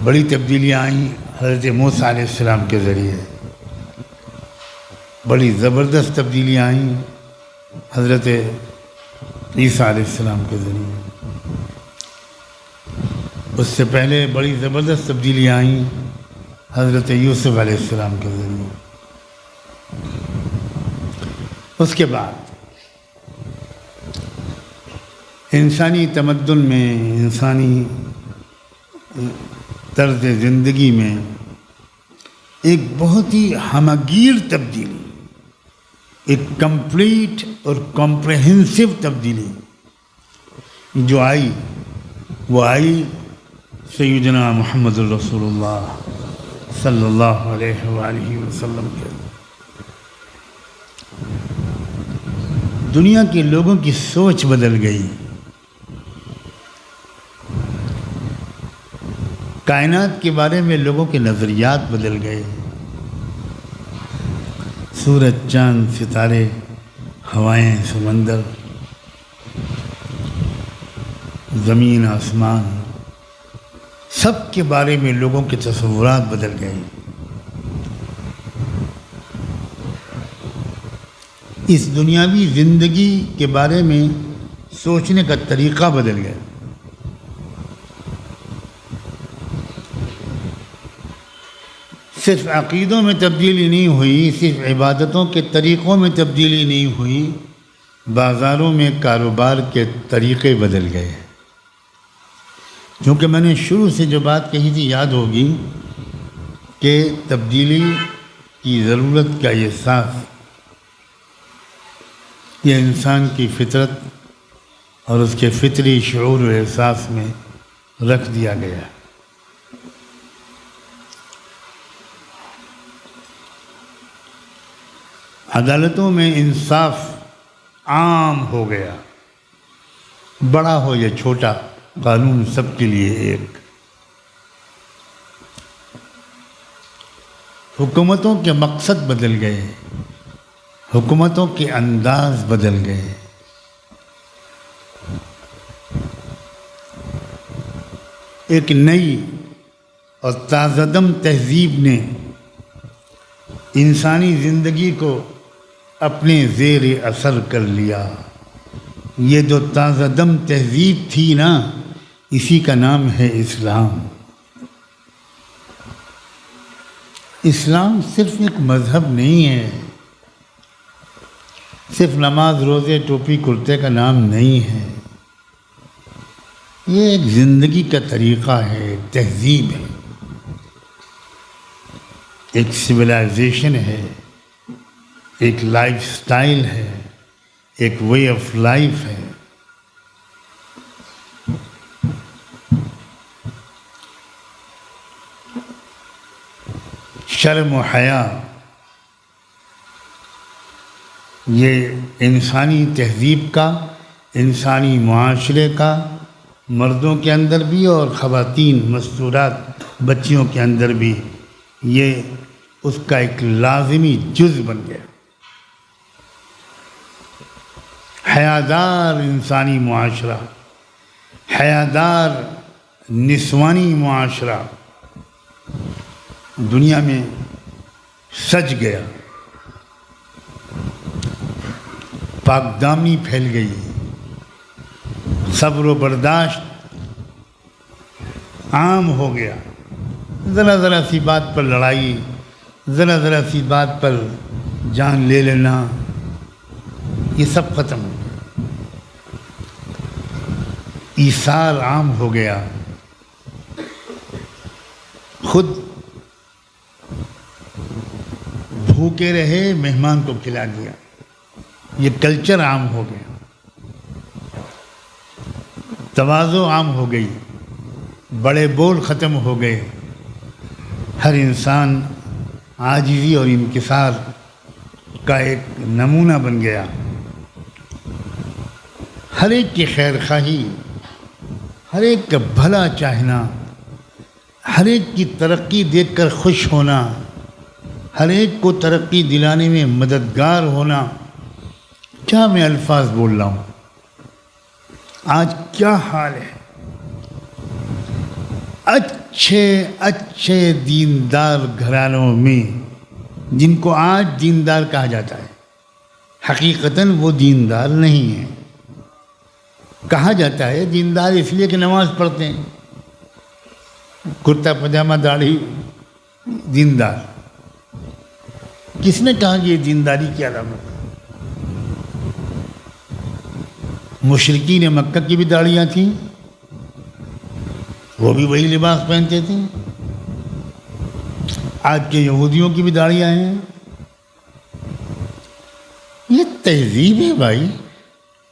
بڑی تبدیلیاں آئیں حضرت موسیٰ علیہ السلام کے ذریعے، بڑی زبردست تبدیلیاں آئیں حضرت عیسیٰ علیہ السلام کے ذریعے، اس سے پہلے بڑی زبردست تبدیلیاں آئیں حضرت یوسف علیہ السلام کے ذریعے۔ اس کے بعد انسانی تمدن میں، انسانی طرز زندگی میں ایک بہت ہی ہمگیر تبدیلی، ایک کمپلیٹ اور کمپریہنسو تبدیلی جو آئی، وہ آئی سیدنا محمد الرسول اللہ صلی اللہ علیہ وآلہ وسلم کے۔ دنیا کے لوگوں کی سوچ بدل گئی، کائنات کے بارے میں لوگوں کے نظریات بدل گئے، سورج، چاند، ستارے، ہوائیں، سمندر، زمین، آسمان، سب کے بارے میں لوگوں کے تصورات بدل گئے۔ اس دنیاوی زندگی کے بارے میں سوچنے کا طریقہ بدل گیا۔ صرف عقیدوں میں تبدیلی نہیں ہوئی، صرف عبادتوں کے طریقوں میں تبدیلی نہیں ہوئی، بازاروں میں کاروبار کے طریقے بدل گئے۔ کیونکہ میں نے شروع سے جو بات کہی تھی یاد ہوگی کہ تبدیلی کی ضرورت کا احساس یہ انسان کی فطرت اور اس کے فطری شعور و احساس میں رکھ دیا گیا۔ عدالتوں میں انصاف عام ہو گیا، بڑا ہو یا چھوٹا، قانون سب کے لیے ایک۔ حکومتوں کے مقصد بدل گئے، حکومتوں کے انداز بدل گئے۔ ایک نئی اور تازہ دم تہذیب نے انسانی زندگی کو اپنے زیر اثر کر لیا۔ یہ جو تازہ دم تہذیب تھی نا، اسی کا نام ہے اسلام۔ اسلام صرف ایک مذہب نہیں ہے، صرف نماز، روزے، ٹوپی، کرتے کا نام نہیں ہے، یہ ایک زندگی کا طریقہ ہے، ایک تہذیب ہے، ایک سویلائزیشن ہے، ایک لائف سٹائل ہے، ایک وے آف لائف ہے۔ شرم و حیا یہ انسانی تہذیب کا، انسانی معاشرے کا، مردوں کے اندر بھی اور خواتین مستورات بچیوں کے اندر بھی، یہ اس کا ایک لازمی جز بن گیا۔ حیادار انسانی معاشرہ، حیادار نسوانی معاشرہ دنیا میں سج گیا، پاک دامنی پھیل گئی، صبر و برداشت عام ہو گیا، ذرا ذرا سی بات پر لڑائی، ذرا ذرا سی بات پر جان لے لینا، یہ سب ختم ہو گیا، ایثار عام ہو گیا، خود بھوکے رہے مہمان کو کھلا دیا، یہ کلچر عام ہو گیا، تواضع عام ہو گئی، بڑے بول ختم ہو گئے، ہر انسان عاجزی اور انکسار کا ایک نمونہ بن گیا، ہر ایک کی خیر خواہی، ہر ایک کا بھلا چاہنا، ہر ایک کی ترقی دیکھ کر خوش ہونا، ہر ایک کو ترقی دلانے میں مددگار ہونا، کیا میں الفاظ بول رہا ہوں، آج کیا حال ہے، اچھے دیندار گھرانوں میں جن کو آج دیندار کہا جاتا ہے، حقیقتاً وہ دیندار نہیں ہیں، کہا جاتا ہے دیندار اس لیے کہ نماز پڑھتے ہیں، کرتا پاجامہ داڑھی دیندار، کس نے کہا کہ یہ دینداری کی علامت ہے؟ مشرکین مکہ کی بھی داڑیاں تھیں، وہ بھی وہی لباس پہنتے تھے، آج کے یہودیوں کی بھی داڑیاں ہیں، یہ تہذیب ہے بھائی،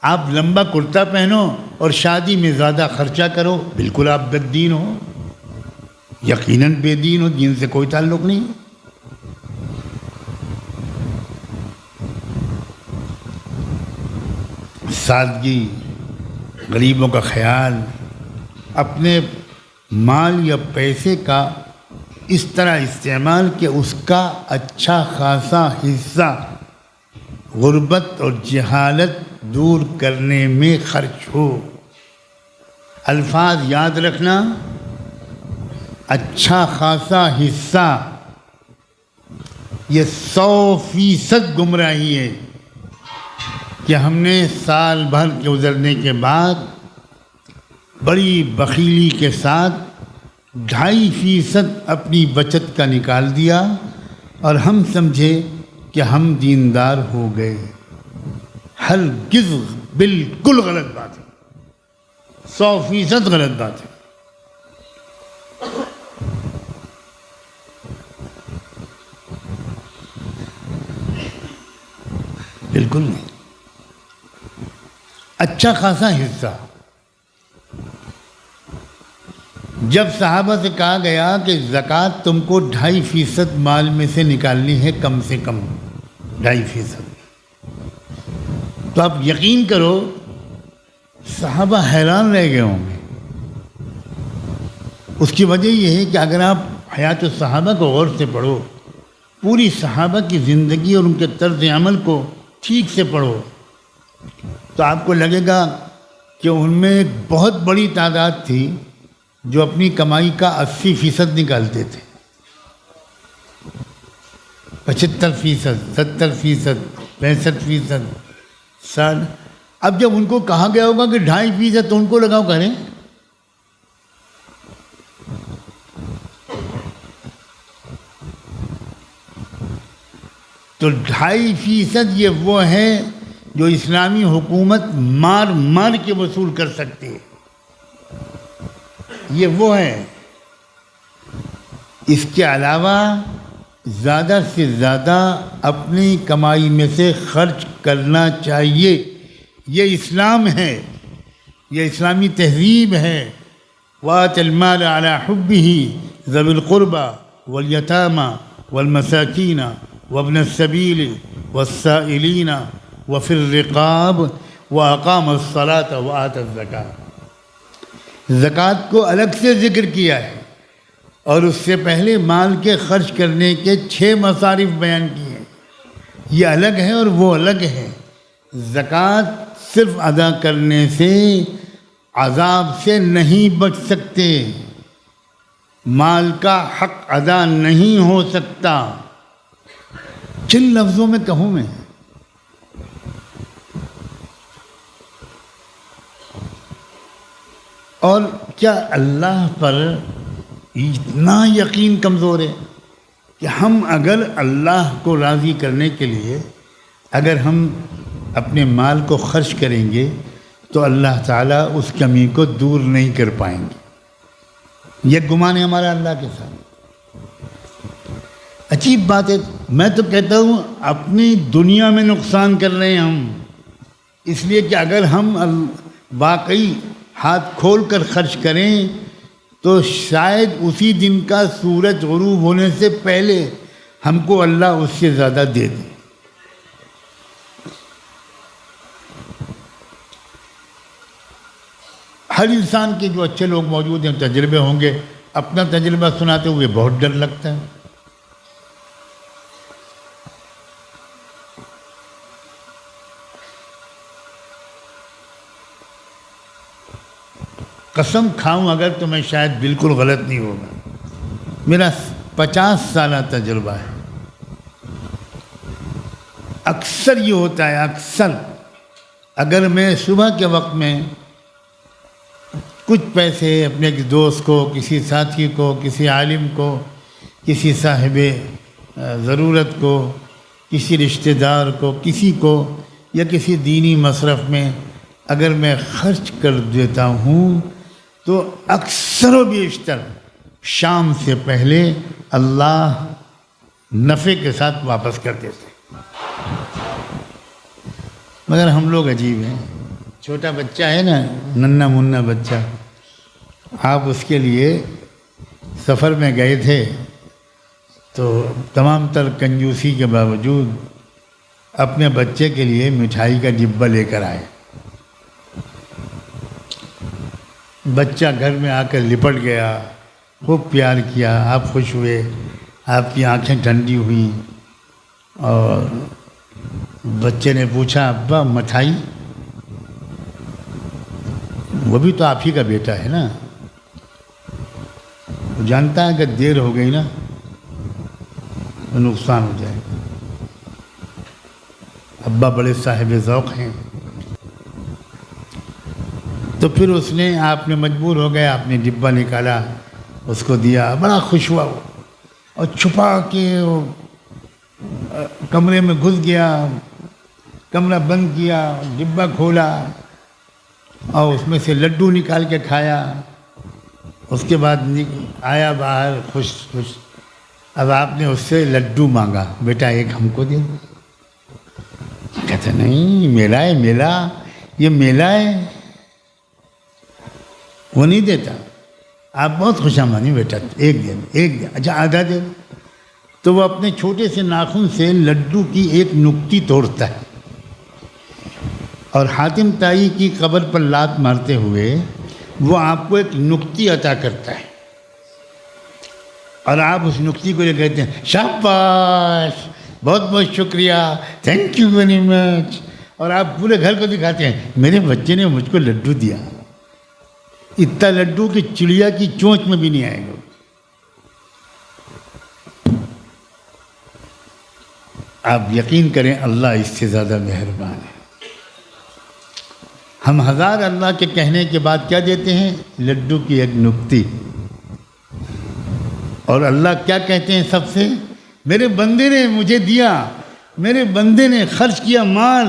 آپ لمبا کرتا پہنو اور شادی میں زیادہ خرچہ کرو، بالکل آپ بد دین ہو، یقیناً بے دین ہو، دین سے کوئی تعلق نہیں، سادگی، غریبوں کا خیال، اپنے مال یا پیسے کا اس طرح استعمال کہ اس کا اچھا خاصا حصہ غربت اور جہالت دور کرنے میں خرچ ہو، الفاظ یاد رکھنا، اچھا خاصا حصہ، یہ 100% گمراہی ہے کہ ہم نے سال بھر کے گزرنے کے بعد بڑی بخیلی کے ساتھ 2.5% اپنی بچت کا نکال دیا اور ہم سمجھے کہ ہم دیندار ہو گئے، ہرگز بالکل غلط بات ہے، 100% غلط بات ہے، بالکل نہیں، اچھا خاصا حصہ، جب صحابہ سے کہا گیا کہ زکوٰۃ تم کو 2.5% مال میں سے نکالنی ہے، کم سے کم 2.5%، تو آپ یقین کرو صحابہ حیران رہ گئے ہوں گے۔ اس کی وجہ یہ ہے کہ اگر آپ حیات الصحابہ کو غور سے پڑھو، پوری صحابہ کی زندگی اور ان کے طرز عمل کو ٹھیک سے پڑھو، تو آپ کو لگے گا کہ ان میں ایک بہت بڑی تعداد تھی جو اپنی کمائی کا 80% نکالتے تھے، 75%، 70%، 65%، 60%۔ اب جب ان کو کہا گیا ہوگا کہ 2.5%، تو ان کو لگاؤ کریں، تو 2.5% یہ وہ ہے جو اسلامی حکومت مار مار کے وصول کر سکتی ہے، یہ وہ ہے۔ اس کے علاوہ زیادہ سے زیادہ اپنی کمائی میں سے خرچ کرنا چاہیے، یہ اسلام ہے، یہ اسلامی تہذیب ہے۔ وَآتِ الْمَالَ عَلَى حُبِّهِ ذَوِي الْقُرْبَى وَالْيَتَامَى وَالْمَسَاكِينَ وَابْنَ السَّبِيلِ وَالسَّائِلِينَ وَفِي الرِّقَابِ وَأَقَامَ الصَّلَاةَ وَآتَى الزَّكَاةَ۔ زکوٰۃ کو الگ سے ذکر کیا ہے اور اس سے پہلے مال کے خرچ کرنے کے 6 مصارف بیان کیے ہیں، یہ الگ ہے اور وہ الگ ہے۔ زکوٰۃ صرف ادا کرنے سے عذاب سے نہیں بچ سکتے، مال کا حق ادا نہیں ہو سکتا۔ کن لفظوں میں کہوں میں؟ اور کیا اللہ پر اتنا یقین کمزور ہے کہ ہم اگر اللہ کو راضی کرنے کے لیے اگر ہم اپنے مال کو خرچ کریں گے تو اللہ تعالیٰ اس کمی کو دور نہیں کر پائیں گے؟ یہ گمان ہے ہمارا اللہ کے ساتھ۔ عجیب بات ہے، میں تو کہتا ہوں اپنی دنیا میں نقصان کر رہے ہیں ہم، اس لیے کہ اگر ہم واقعی ہاتھ کھول کر خرچ کریں تو شاید اسی دن کا سورج غروب ہونے سے پہلے ہم کو اللہ اس سے زیادہ دے دے۔ ہر انسان کے جو اچھے لوگ موجود ہیں، تجربے ہوں گے، اپنا تجربہ سناتے ہوئے بہت ڈر لگتا ہے۔ قسم کھاؤں اگر تو میں شاید بالکل غلط نہیں ہوگا، میرا 50 سالہ تجربہ ہے۔ اکثر یہ ہوتا ہے، اکثر اگر میں صبح کے وقت میں کچھ پیسے اپنے دوست کو، کسی ساتھی کو، کسی عالم کو، کسی صاحب ضرورت کو، کسی رشتہ دار کو، کسی کو یا کسی دینی مصرف میں اگر میں خرچ کر دیتا ہوں تو اکثر و بیشتر شام سے پہلے اللہ نفع کے ساتھ واپس کر دیتے۔ مگر ہم لوگ عجیب ہیں، چھوٹا بچہ ہے نا، ننھا منا بچہ، آپ اس کے لیے سفر میں گئے تھے تو تمام تر کنجوسی کے باوجود اپنے بچے کے لیے مٹھائی کا ڈبہ لے کر آئے۔ بچہ گھر میں آ کر لپٹ گیا، خوب پیار کیا، آپ خوش ہوئے، آپ کی آنکھیں ٹھنڈی ہوئیں، اور بچے نے پوچھا ابا مٹھائی؟ وہ بھی تو آپ ہی کا بیٹا ہے نا، وہ جانتا ہے کہ دیر ہو گئی نا تو نقصان ہو جائے گا۔ ابا بڑے صاحب ذوق ہیں، تو پھر اس نے، آپ نے مجبور ہو گیا، آپ نے ڈبہ نکالا، اس کو دیا، بڑا خوش ہوا وہ، اور چھپا کے وہ کمرے میں گھس گیا، کمرہ بند کیا، ڈبہ کھولا اور اس میں سے لڈو نکال کے کھایا۔ اس کے بعد آیا باہر خوش خوش۔ اب آپ نے اس سے لڈو مانگا، بیٹا ایک ہم کو دے دو۔ کہتے نہیں، میلہ ہے، میلہ، یہ میلہ ہے، وہ نہیں دیتا۔ آپ بہت خوش آمدید بیٹا، ایک دے، ایک دے، اچھا آدھا دے۔ تو وہ اپنے چھوٹے سے ناخن سے لڈو کی ایک نکتی توڑتا ہے اور حاتم طائی کی قبر پر لات مارتے ہوئے وہ آپ کو ایک نکتی عطا کرتا ہے، اور آپ اس نکتی کو یہ کہتے ہیں شاباش، بہت بہت شکریہ، تھینک یو ویری مچ، اور آپ پورے گھر کو دکھاتے ہیں میرے بچے نے مجھ کو لڈو دیا۔ اتنا لڈو کہ چڑیا کی چونچ میں بھی نہیں آئے گا۔ آپ یقین کریں اللہ اس سے زیادہ مہربان ہے۔ ہم ہزار اللہ کے کہنے کے بعد کیا دیتے ہیں؟ لڈو کی ایک نکتی۔ اور اللہ کیا کہتے ہیں سب سے؟ میرے بندے نے مجھے دیا، میرے بندے نے خرچ کیا مال،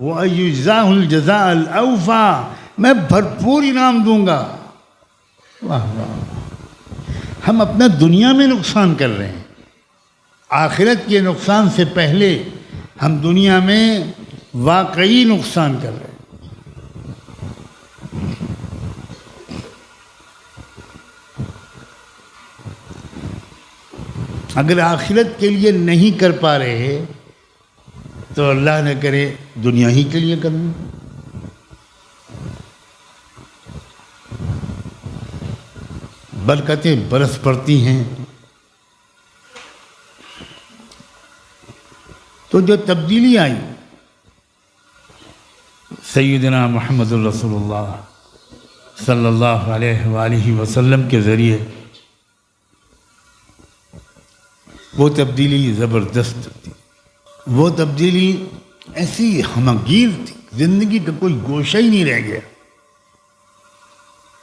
وَأَيُجْزَاهُ الْجَزَاءَ الْأَوْفَى، میں بھرپور انعام دوں گا۔ واہ واہ، ہم اپنا دنیا میں نقصان کر رہے ہیں، آخرت کے نقصان سے پہلے ہم دنیا میں واقعی نقصان کر رہے ہیں۔ اگر آخرت کے لیے نہیں کر پا رہے تو اللہ نہ کرے دنیا ہی کے لیے کریں۔ برکتیں برس پڑتی ہیں۔ تو جو تبدیلی آئی، سیدنا محمد الرسول اللہ صلی اللہ علیہ وآلہ وسلم کے ذریعے وہ تبدیلی زبردست تھی. وہ تبدیلی ایسی ہمگیر تھی، زندگی کا کوئی گوشہ ہی نہیں رہ گیا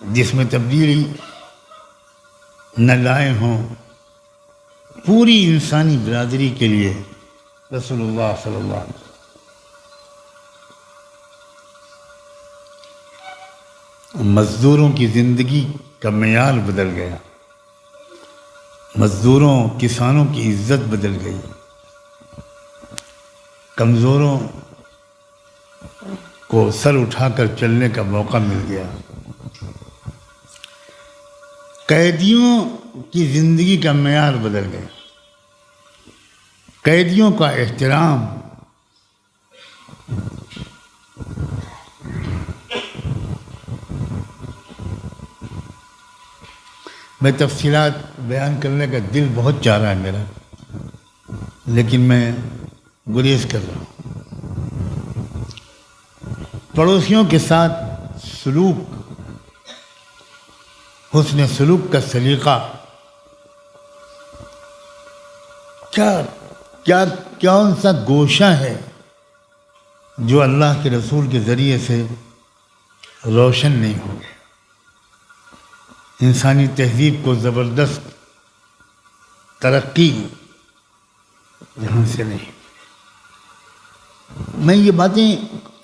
جس میں تبدیلی نہ لائے ہوں. پوری انسانی برادری کے لیے رسول اللہ صلی اللہ علیہ وسلم مزدوروں کی زندگی کا معیار بدل گیا. مزدوروں کسانوں کی عزت بدل گئی. کمزوروں کو سر اٹھا کر چلنے کا موقع مل گیا. قیدیوں کی زندگی کا معیار بدل گیا. قیدیوں کا احترام میں تفصیلات بیان کرنے کا دل بہت چاہ رہا ہے میرا، لیکن میں گریز کر رہا ہوں. پڑوسیوں کے ساتھ سلوک، حسن سلوک کا سلیقہ کون سا گوشہ ہے جو اللہ کے رسول کے ذریعے سے روشن نہیں ہو گیا. انسانی تہذیب کو زبردست ترقی یہاں سے نہیں. میں یہ باتیں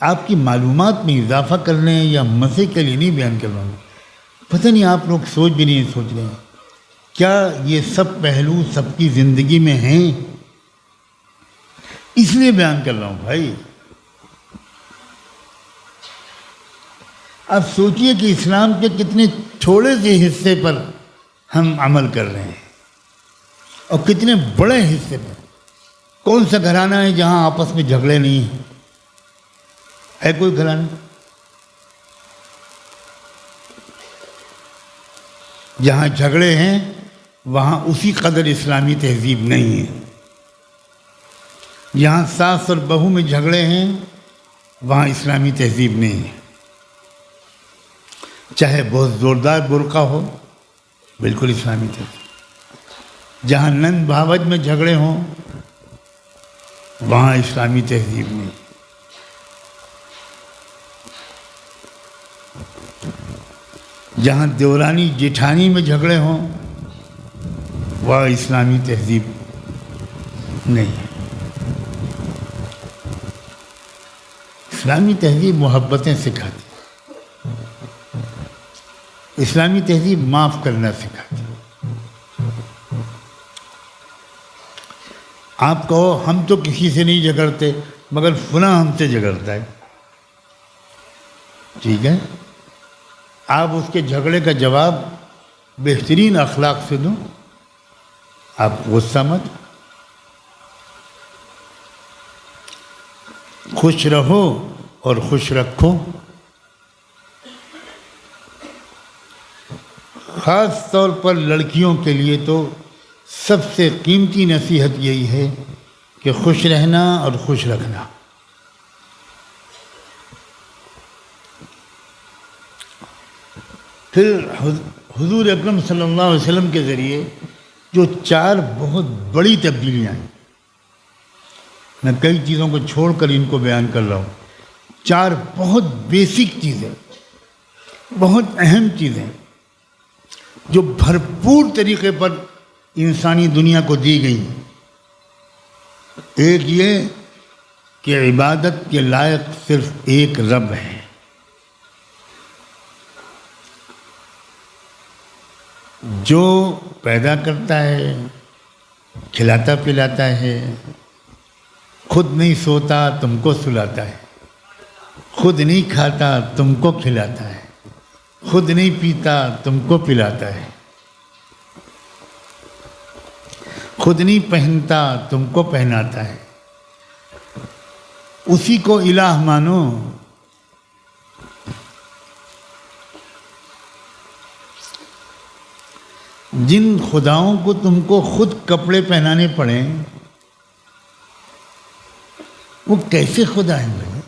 آپ کی معلومات میں اضافہ کرنے یا مزے کے لیے نہیں بیان کر رہا ہوں. پتہ نہیں آپ لوگ سوچ بھی نہیں سوچ رہے ہیں کیا یہ سب پہلو سب کی زندگی میں ہیں. اس لیے بیان کر رہا ہوں بھائی. اب سوچئے کہ اسلام کے کتنے تھوڑے سے حصے پر ہم عمل کر رہے ہیں اور کتنے بڑے حصے پر. کون سا گھرانہ ہے جہاں آپس میں جھگڑے نہیں ہیں؟ ہے کوئی گھرانہ جہاں جھگڑے ہیں وہاں اسی قدر اسلامی تہذیب نہیں ہے. جہاں ساس اور بہو میں جھگڑے ہیں وہاں اسلامی تہذیب نہیں ہے. چاہے بہت زوردار برقع ہو، بالکل اسلامی تہذیب. جہاں نند بھاوج میں جھگڑے ہوں وہاں اسلامی تہذیب نہیں. جہاں دیورانی جیٹھانی میں جھگڑے ہوں وہاں اسلامی تہذیب نہیں. اسلامی تہذیب محبتیں سکھاتی. اسلامی تہذیب معاف کرنا سکھاتی. آپ کہو ہم تو کسی سے نہیں جھگڑتے مگر فلاں ہم سے جھگڑتا ہے، ٹھیک ہے، آپ اس کے جھگڑے کا جواب بہترین اخلاق سے دو. آپ غصہ مت، خوش رہو اور خوش رکھو. خاص طور پر لڑکیوں کے لیے تو سب سے قیمتی نصیحت یہی ہے کہ خوش رہنا اور خوش رکھنا. پھر حضور اکرم صلی اللہ علیہ وسلم کے ذریعے جو 4 بہت بڑی تبدیلیاں ہیں، میں کئی چیزوں کو چھوڑ کر ان کو بیان کر رہا ہوں. 4 بہت بیسک چیزیں، بہت اہم چیزیں جو بھرپور طریقے پر انسانی دنیا کو دی گئی. ایک یہ کہ عبادت کے لائق صرف ایک رب ہے. جو پیدا کرتا ہے، کھلاتا پلاتا ہے، خود نہیں سوتا تم کو سلاتا ہے، خود نہیں کھاتا تم کو کھلاتا ہے، خود نہیں پیتا تم کو پلاتا ہے، خود نہیں پہنتا تم کو پہناتا ہے. اسی کو الہ مانو. جن خداؤں کو تم کو خود کپڑے پہنانے پڑیں وہ کیسے خدا ہیں بھائی؟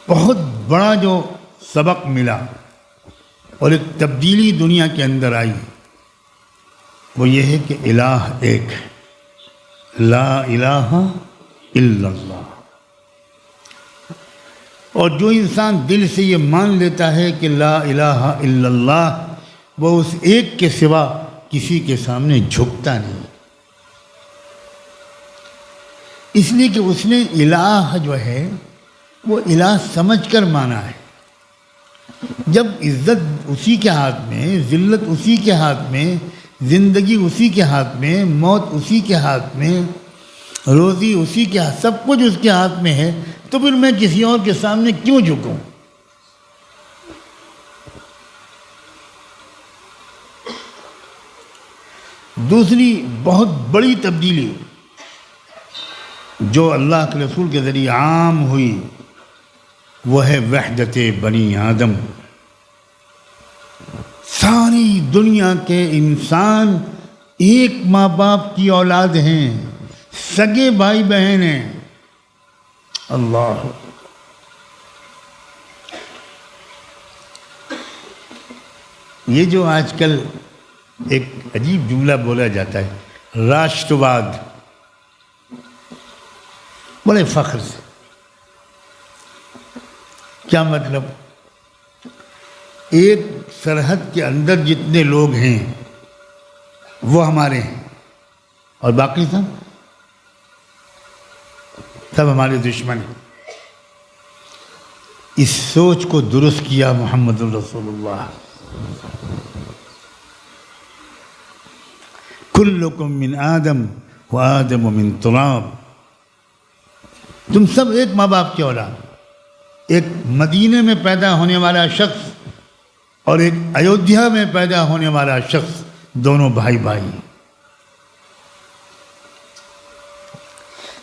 بہت بڑا جو سبق ملا اور ایک تبدیلی دنیا کے اندر آئی وہ یہ ہے کہ الہ ایک ہے، لا الہ الا اللہ۔ اور جو انسان دل سے یہ مان لیتا ہے کہ لا الہ الا اللہ، وہ اس ایک کے سوا کسی کے سامنے جھکتا نہیں، اس لیے کہ اس نے الہ جو ہے وہ الہ سمجھ کر مانا ہے۔ جب عزت اسی کے ہاتھ میں، ذلت اسی کے ہاتھ میں، زندگی اسی کے ہاتھ میں، موت اسی کے ہاتھ میں، روزی اسی کے ہاتھ، سب کچھ اس کے ہاتھ میں ہے، تو پھر میں کسی اور کے سامنے کیوں جھکوں؟ دوسری بہت بڑی تبدیلی جو اللہ کے رسول کے ذریعے عام ہوئی وہ ہے وحدت بنی آدم۔ ساری دنیا کے انسان ایک ماں باپ کی اولاد ہیں، سگے بھائی بہن ہیں۔ اللہ، یہ جو آج کل ایک عجیب جملہ بولا جاتا ہے راشٹرواد، بڑے فخر سے، کیا مطلب؟ ایک سرحد کے اندر جتنے لوگ ہیں وہ ہمارے ہیں اور باقی سب ہمارے دشمن ہیں۔ اس سوچ کو درست کیا محمد رسول اللہ۔ کلکم من آدم و آدم من تراب، تم سب ایک ماں باپ کے اولاد، ایک مدینے میں پیدا ہونے والا شخص اور ایک ایودھیا میں پیدا ہونے والا شخص، دونوں بھائی بھائی۔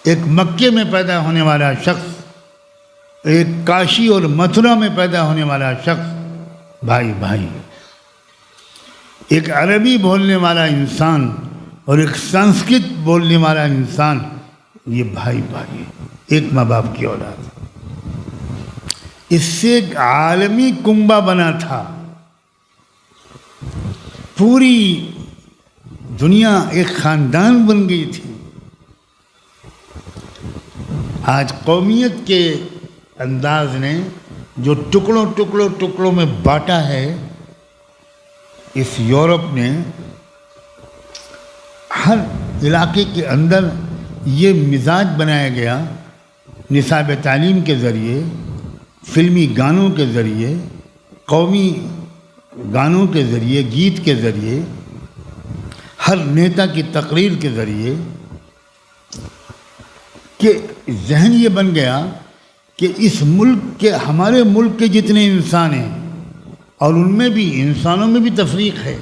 ایک مکے میں پیدا ہونے والا شخص، ایک کاشی اور متھرا میں پیدا ہونے والا شخص، بھائی بھائی۔ ایک عربی بولنے والا انسان اور ایک سنسکرت بولنے والا انسان، یہ بھائی بھائی، ایک ماں باپ کی اولاد۔ اس سے ایک عالمی کنبہ بنا تھا، پوری دنیا ایک خاندان بن گئی تھی۔ آج قومیت کے انداز نے جو ٹکڑوں میں بانٹا ہے، اس یورپ نے ہر علاقے کے اندر یہ مزاج بنایا گیا، نصاب تعلیم کے ذریعے، فلمی گانوں کے ذریعے، قومی گانوں کے ذریعے، گیت کے ذریعے، ہر نیتا کی تقریر کے ذریعے، کہ ذہن یہ بن گیا کہ اس ملک کے، ہمارے ملک کے جتنے انسان ہیں، اور ان میں بھی انسانوں میں بھی تفریق ہے،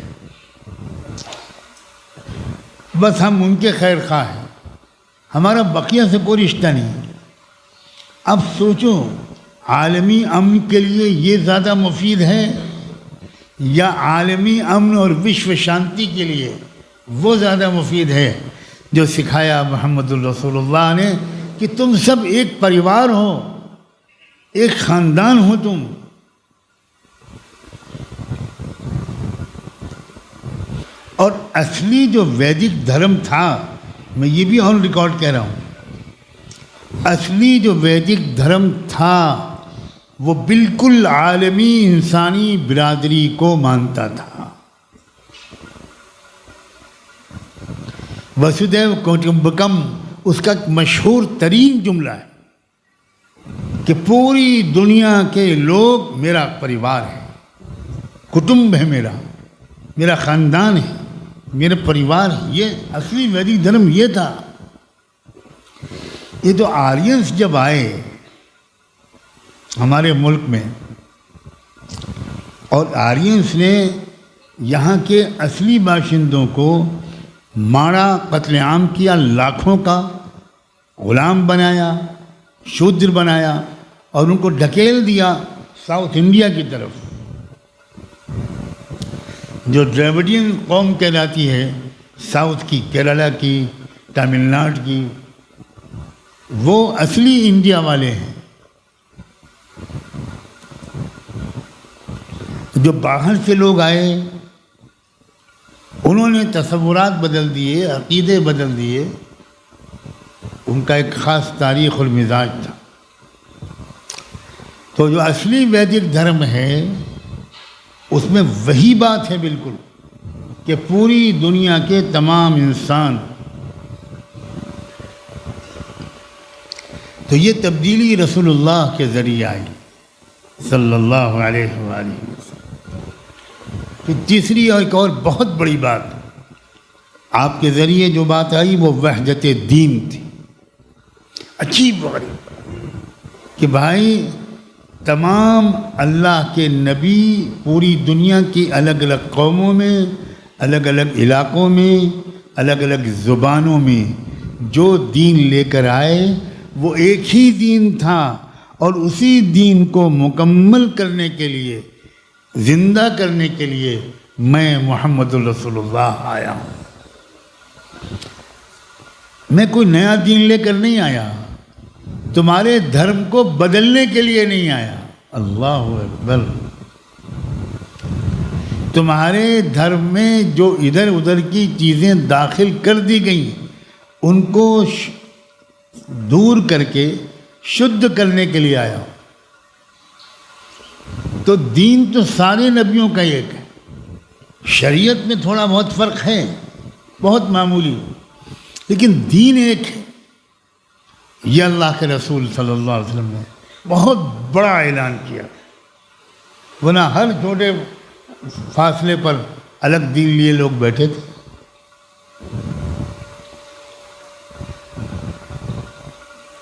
بس ہم ان کے خیر خواہ ہیں، ہمارا بقیہ سے کوئی رشتہ نہیں۔ اب سوچو، عالمی امن کے لیے یہ زیادہ مفید ہے یا عالمی امن اور وشو شانتی کے لیے وہ زیادہ مفید ہے جو سکھایا محمد الرسول اللہ نے کہ تم سب ایک پریوار ہو، ایک خاندان ہو تم۔ اور اصلی جو ویدک دھرم تھا، میں یہ بھی آن ریکارڈ کہہ رہا ہوں، اصلی جو ویدک دھرم تھا وہ بالکل عالمی انسانی برادری کو مانتا تھا۔ وسودھیو کٹمبکم اس کا مشہور ترین جملہ ہے کہ پوری دنیا کے لوگ میرا پریوار ہے، کٹمب ہے، میرا خاندان ہے، میرا پریوار ہے۔ یہ اصلی ویدک دھرم یہ تھا۔ یہ تو آرینس جب آئے ہمارے ملک میں، اور آرینس نے یہاں کے اصلی باشندوں کو مارا، قتل عام کیا، لاکھوں کا غلام بنایا، شودر بنایا، اور ان کو ڈھکیل دیا ساؤتھ انڈیا کی طرف۔ جو ڈراوڈین قوم کہلاتی ہے، ساؤتھ کی، کیرلا کی، تامل ناڈو کی، وہ اصلی انڈیا والے ہیں۔ جو باہر سے لوگ آئے انہوں نے تصورات بدل دیے، عقیدے بدل دیے، ان کا ایک خاص تاریخ المزاج تھا۔ تو جو اصلی ویدک دھرم ہے اس میں وہی بات ہے بالکل کہ پوری دنیا کے تمام انسان، تو یہ تبدیلی رسول اللہ کے ذریعے آئی صلی اللہ علیہ وآلہ وسلم۔ پھر تیسری اور ایک اور بہت بڑی بات آپ کے ذریعے جو بات آئی وہ وحدت دین تھی۔ اچھی بات کہ بھائی تمام اللہ کے نبی پوری دنیا کی الگ الگ قوموں میں، الگ الگ علاقوں میں، الگ الگ زبانوں میں جو دین لے کر آئے وہ ایک ہی دین تھا، اور اسی دین کو مکمل کرنے کے لیے، زندہ کرنے کے لیے میں محمد الرسول اللہ آیا ہوں۔ میں کوئی نیا دین لے کر نہیں آیا، تمہارے دھرم کو بدلنے کے لیے نہیں آیا۔ اللہ اکبر۔ تمہارے دھرم میں جو ادھر ادھر کی چیزیں داخل کر دی گئیں ان کو دور کر کے شدھ کرنے کے لیے آیا۔ تو دین تو سارے نبیوں کا ایک ہے، شریعت میں تھوڑا بہت فرق ہے، بہت معمولی، لیکن دین ایک ہے۔ یہ اللہ کے رسول صلی اللہ علیہ وسلم نے بہت بڑا اعلان کیا، ورنہ ہر چھوٹے فاصلے پر الگ دین لیے لوگ بیٹھے تھے۔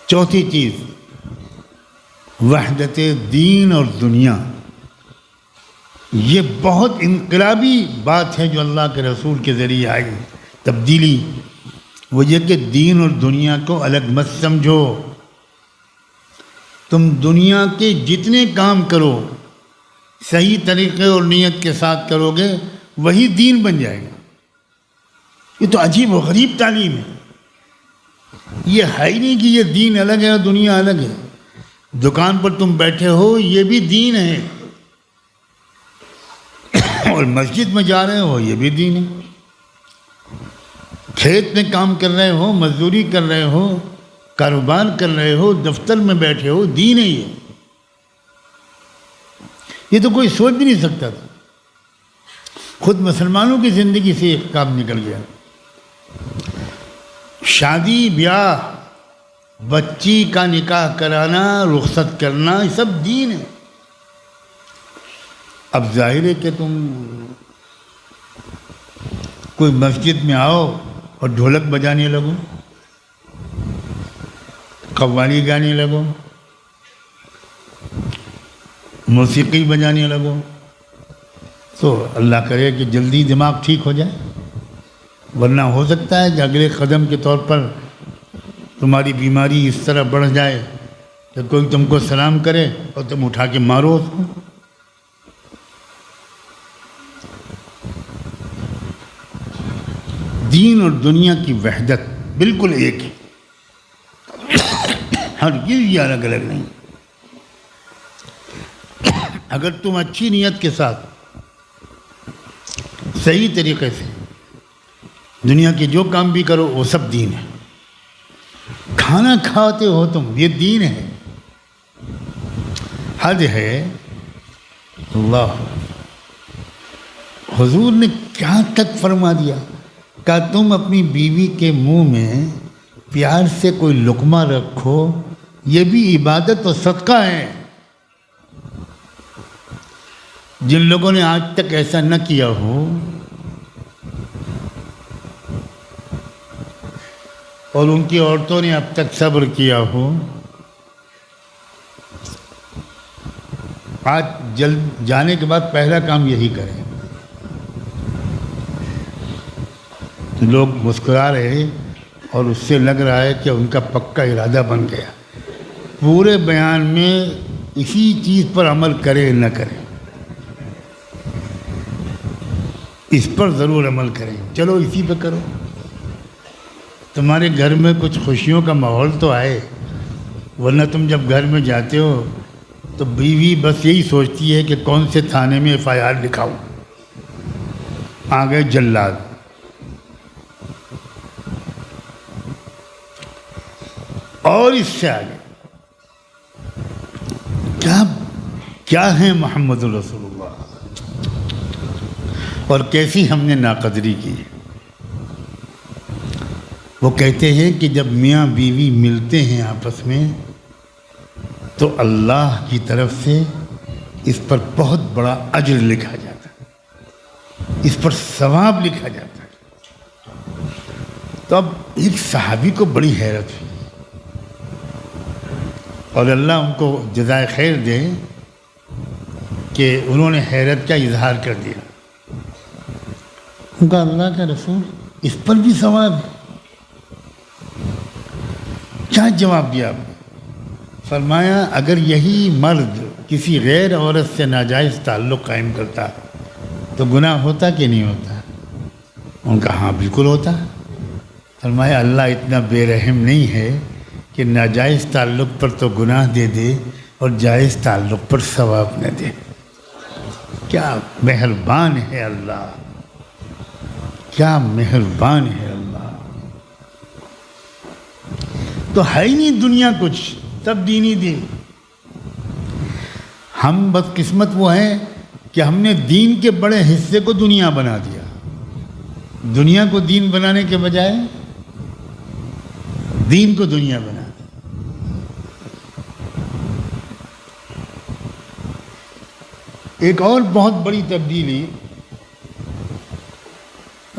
چوتھی چیز وحدت دین اور دنیا، یہ بہت انقلابی بات ہے جو اللہ کے رسول کے ذریعے آئی تبدیلی، وہ یہ کہ دین اور دنیا کو الگ مت سمجھو۔ تم دنیا کے جتنے کام کرو صحیح طریقے اور نیت کے ساتھ کرو گے وہی دین بن جائے گا۔ یہ تو عجیب و غریب تعلیم ہے، یہ ہے ہی نہیں کہ یہ دین الگ ہے اور دنیا الگ ہے۔ دکان پر تم بیٹھے ہو یہ بھی دین ہے، اور مسجد میں جا رہے ہو یہ بھی دین ہے، کھیت میں کام کر رہے ہو، مزدوری کر رہے ہو، کاروبار کر رہے ہو، دفتر میں بیٹھے ہو، دین ہے یہ تو کوئی سوچ بھی نہیں سکتا تھا۔ خود مسلمانوں کی زندگی سے ایک کام نکل گیا۔ شادی بیاہ، بچی کا نکاح کرانا، رخصت کرنا، یہ سب دین ہے۔ اب ظاہر ہے کہ تم کوئی مسجد میں آؤ اور ڈھولک بجانے لگو، قوالی گانے لگو، موسیقی بجانے لگو، تو اللہ کرے کہ جلدی دماغ ٹھیک ہو جائے، ورنہ ہو سکتا ہے کہ اگلے قدم کے طور پر تمہاری بیماری اس طرح بڑھ جائے کہ کوئی تم کو سلام کرے اور تم اٹھا کے مارو اس کو۔ دین اور دنیا کی وحدت بالکل ایک ہے، ہر چیز یہ الگ الگ نہیں۔ اگر تم اچھی نیت کے ساتھ صحیح طریقے سے دنیا کے جو کام بھی کرو وہ سب دین ہے۔ کھانا کھاتے ہو تم، یہ دین ہے۔ حج ہے، اللہ حضور نے کیا تک فرما دیا کہ تم اپنی بیوی کے منہ میں پیار سے کوئی لقمہ رکھو، یہ بھی عبادت و صدقہ ہے۔ جن لوگوں نے آج تک ایسا نہ کیا ہو اور ان کی عورتوں نے اب تک صبر کیا ہو، آج جلد جانے کے بعد پہلا کام یہی کریں۔ لوگ مسکرا رہے ہیں اور اس سے لگ رہا ہے کہ ان کا پکا ارادہ بن گیا۔ پورے بیان میں اسی چیز پر عمل کرے نہ کرے، اس پر ضرور عمل کریں۔ چلو اسی پہ کرو، تمہارے گھر میں کچھ خوشیوں کا ماحول تو آئے، ورنہ تم جب گھر میں جاتے ہو تو بیوی بس یہی سوچتی ہے کہ کون سے تھانے میں FIR لکھاؤں. آ گئے جلاد. اور اس سے آگے کیا ہے محمد رسول اللہ، اور کیسی ہم نے ناقدری کی. وہ کہتے ہیں کہ جب میاں بیوی ملتے ہیں آپس میں تو اللہ کی طرف سے اس پر بہت بڑا اجر لکھا جاتا ہے، اس پر ثواب لکھا جاتا ہے. تو اب ایک صحابی کو بڑی حیرت ہوئی، اور اللہ ان کو جزائے خیر دے کہ انہوں نے حیرت کا اظہار کر دیا. ان کا اللہ کا رسول اس پر بھی ثواب ہے؟ کیا جواب دیا آپ نے؟ فرمایا اگر یہی مرد کسی غیر عورت سے ناجائز تعلق قائم کرتا تو گناہ ہوتا کہ نہیں ہوتا؟ ان کا ہاں بالکل ہوتا. فرمایا اللہ اتنا بے رحم نہیں ہے کہ ناجائز تعلق پر تو گناہ دے دے اور جائز تعلق پر ثواب نہ دے. کیا مہربان ہے اللہ، کیا مہربان ہے اللہ. تو ہے ہی نہیں دنیا کچھ، سب دینی دین. ہم بدقسمت وہ ہیں کہ ہم نے دین کے بڑے حصے کو دنیا بنا دیا. دنیا کو دین بنانے کے بجائے دین کو دنیا بنا دیا. ایک اور بہت بڑی تبدیلی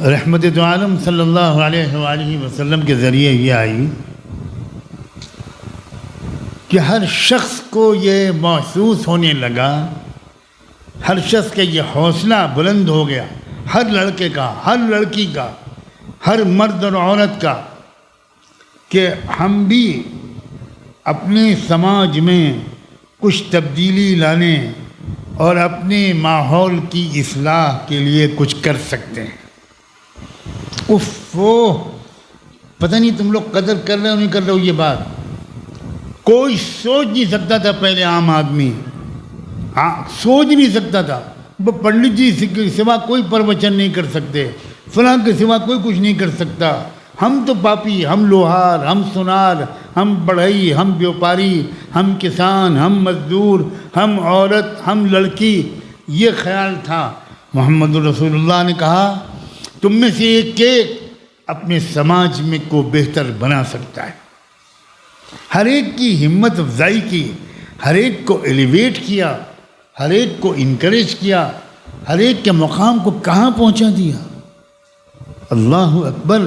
رحمت دو عالم صلی اللہ علیہ وآلہ وسلم کے ذریعے یہ آئی کہ ہر شخص کو یہ محسوس ہونے لگا، ہر شخص کا یہ حوصلہ بلند ہو گیا، ہر لڑکے کا، ہر لڑکی کا، ہر مرد اور عورت کا، کہ ہم بھی اپنے سماج میں کچھ تبدیلی لانے اور اپنے ماحول کی اصلاح کے لیے کچھ کر سکتے ہیں. پتہ نہیں تم لوگ قدر کر رہے ہو نہیں کر رہے ہو. یہ بات کوئی سوچ نہیں سکتا تھا پہلے، عام آدمی سوچ نہیں سکتا تھا. وہ پنڈت جی کے سوا کوئی پروچن نہیں کر سکتے، فلاں کے سوا کوئی کچھ نہیں کر سکتا. ہم تو پاپی، ہم لوہار، ہم سونار، ہم بڑھئی، ہم بیوپاری، ہم کسان، ہم مزدور، ہم عورت، ہم لڑکی. یہ خیال تھا. محمد رسول اللہ نے کہا تم میں سے ایک اپنے سماج میں کو بہتر بنا سکتا ہے. ہر ایک کی ہمت افزائی کی، ہر ایک کو ایلیویٹ کیا، ہر ایک کو انکریج کیا، ہر ایک کے مقام کو کہاں پہنچا دیا. اللہ اکبر.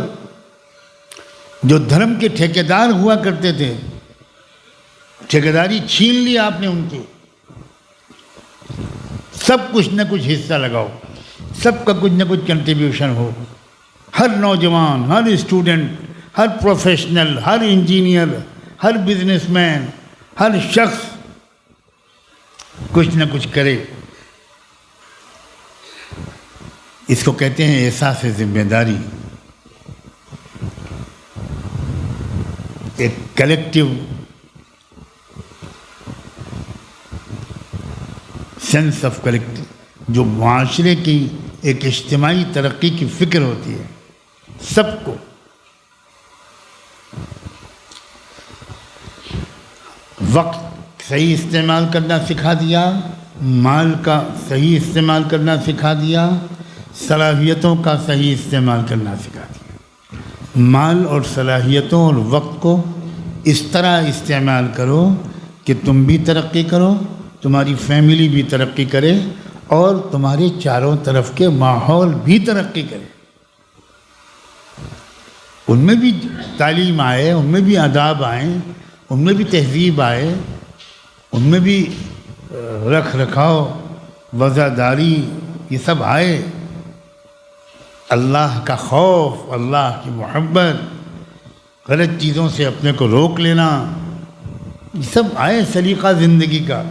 جو دھرم کے ٹھیکیدار ہوا کرتے تھے، ٹھیکیداری چھین لی آپ نے ان کی. سب کچھ نہ کچھ حصہ لگاؤ، سب کا کچھ نہ کچھ کنٹریبیوشن ہو. ہر نوجوان، ہر اسٹوڈنٹ، ہر پروفیشنل، ہر انجینئر، ہر بزنس مین، ہر شخص کچھ نہ کچھ کرے. اس کو کہتے ہیں احساس ذمہ داری. ایک کلیکٹیو سینس آف کلیکٹیو، جو معاشرے کی ایک اجتماعی ترقی کی فکر ہوتی ہے سب کو. وقت صحیح استعمال کرنا سکھا دیا، مال کا صحیح استعمال کرنا سکھا دیا، صلاحیتوں کا صحیح استعمال کرنا سکھا دیا. مال اور صلاحیتوں اور وقت کو اس طرح استعمال کرو کہ تم بھی ترقی کرو، تمہاری فیملی بھی ترقی کرے، اور تمہارے چاروں طرف کے ماحول بھی ترقی کرے. ان میں بھی تعلیم آئے، ان میں بھی آداب آئیں، ان میں بھی تہذیب آئے، ان میں بھی رکھ رکھاؤ، وفاداری، یہ سب آئے. اللہ کا خوف، اللہ کی محبت، غلط چیزوں سے اپنے کو روک لینا، یہ سب آئے سلیقہ زندگی کا.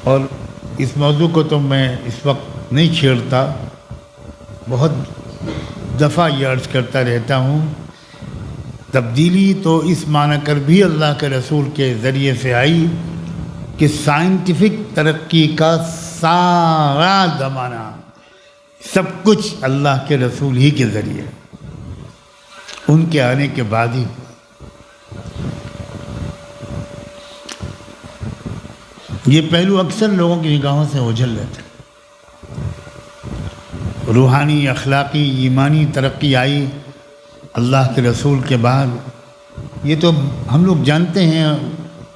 اور اس موضوع کو تو میں اس وقت نہیں چھیڑتا، بہت دفعہ یہ عرض کرتا رہتا ہوں تبدیلی تو اس معنی کر بھی اللہ کے رسول کے ذریعے سے آئی کہ سائنٹیفک ترقی کا سارا زمانہ سب کچھ اللہ کے رسول ہی کے ذریعے، ان کے آنے کے بعد ہی۔ یہ پہلو اکثر لوگوں کی نگاہوں سے اوجھل رہتا ہے۔ روحانی، اخلاقی، ایمانی ترقی آئی اللہ کے رسول کے بعد، یہ تو ہم لوگ جانتے ہیں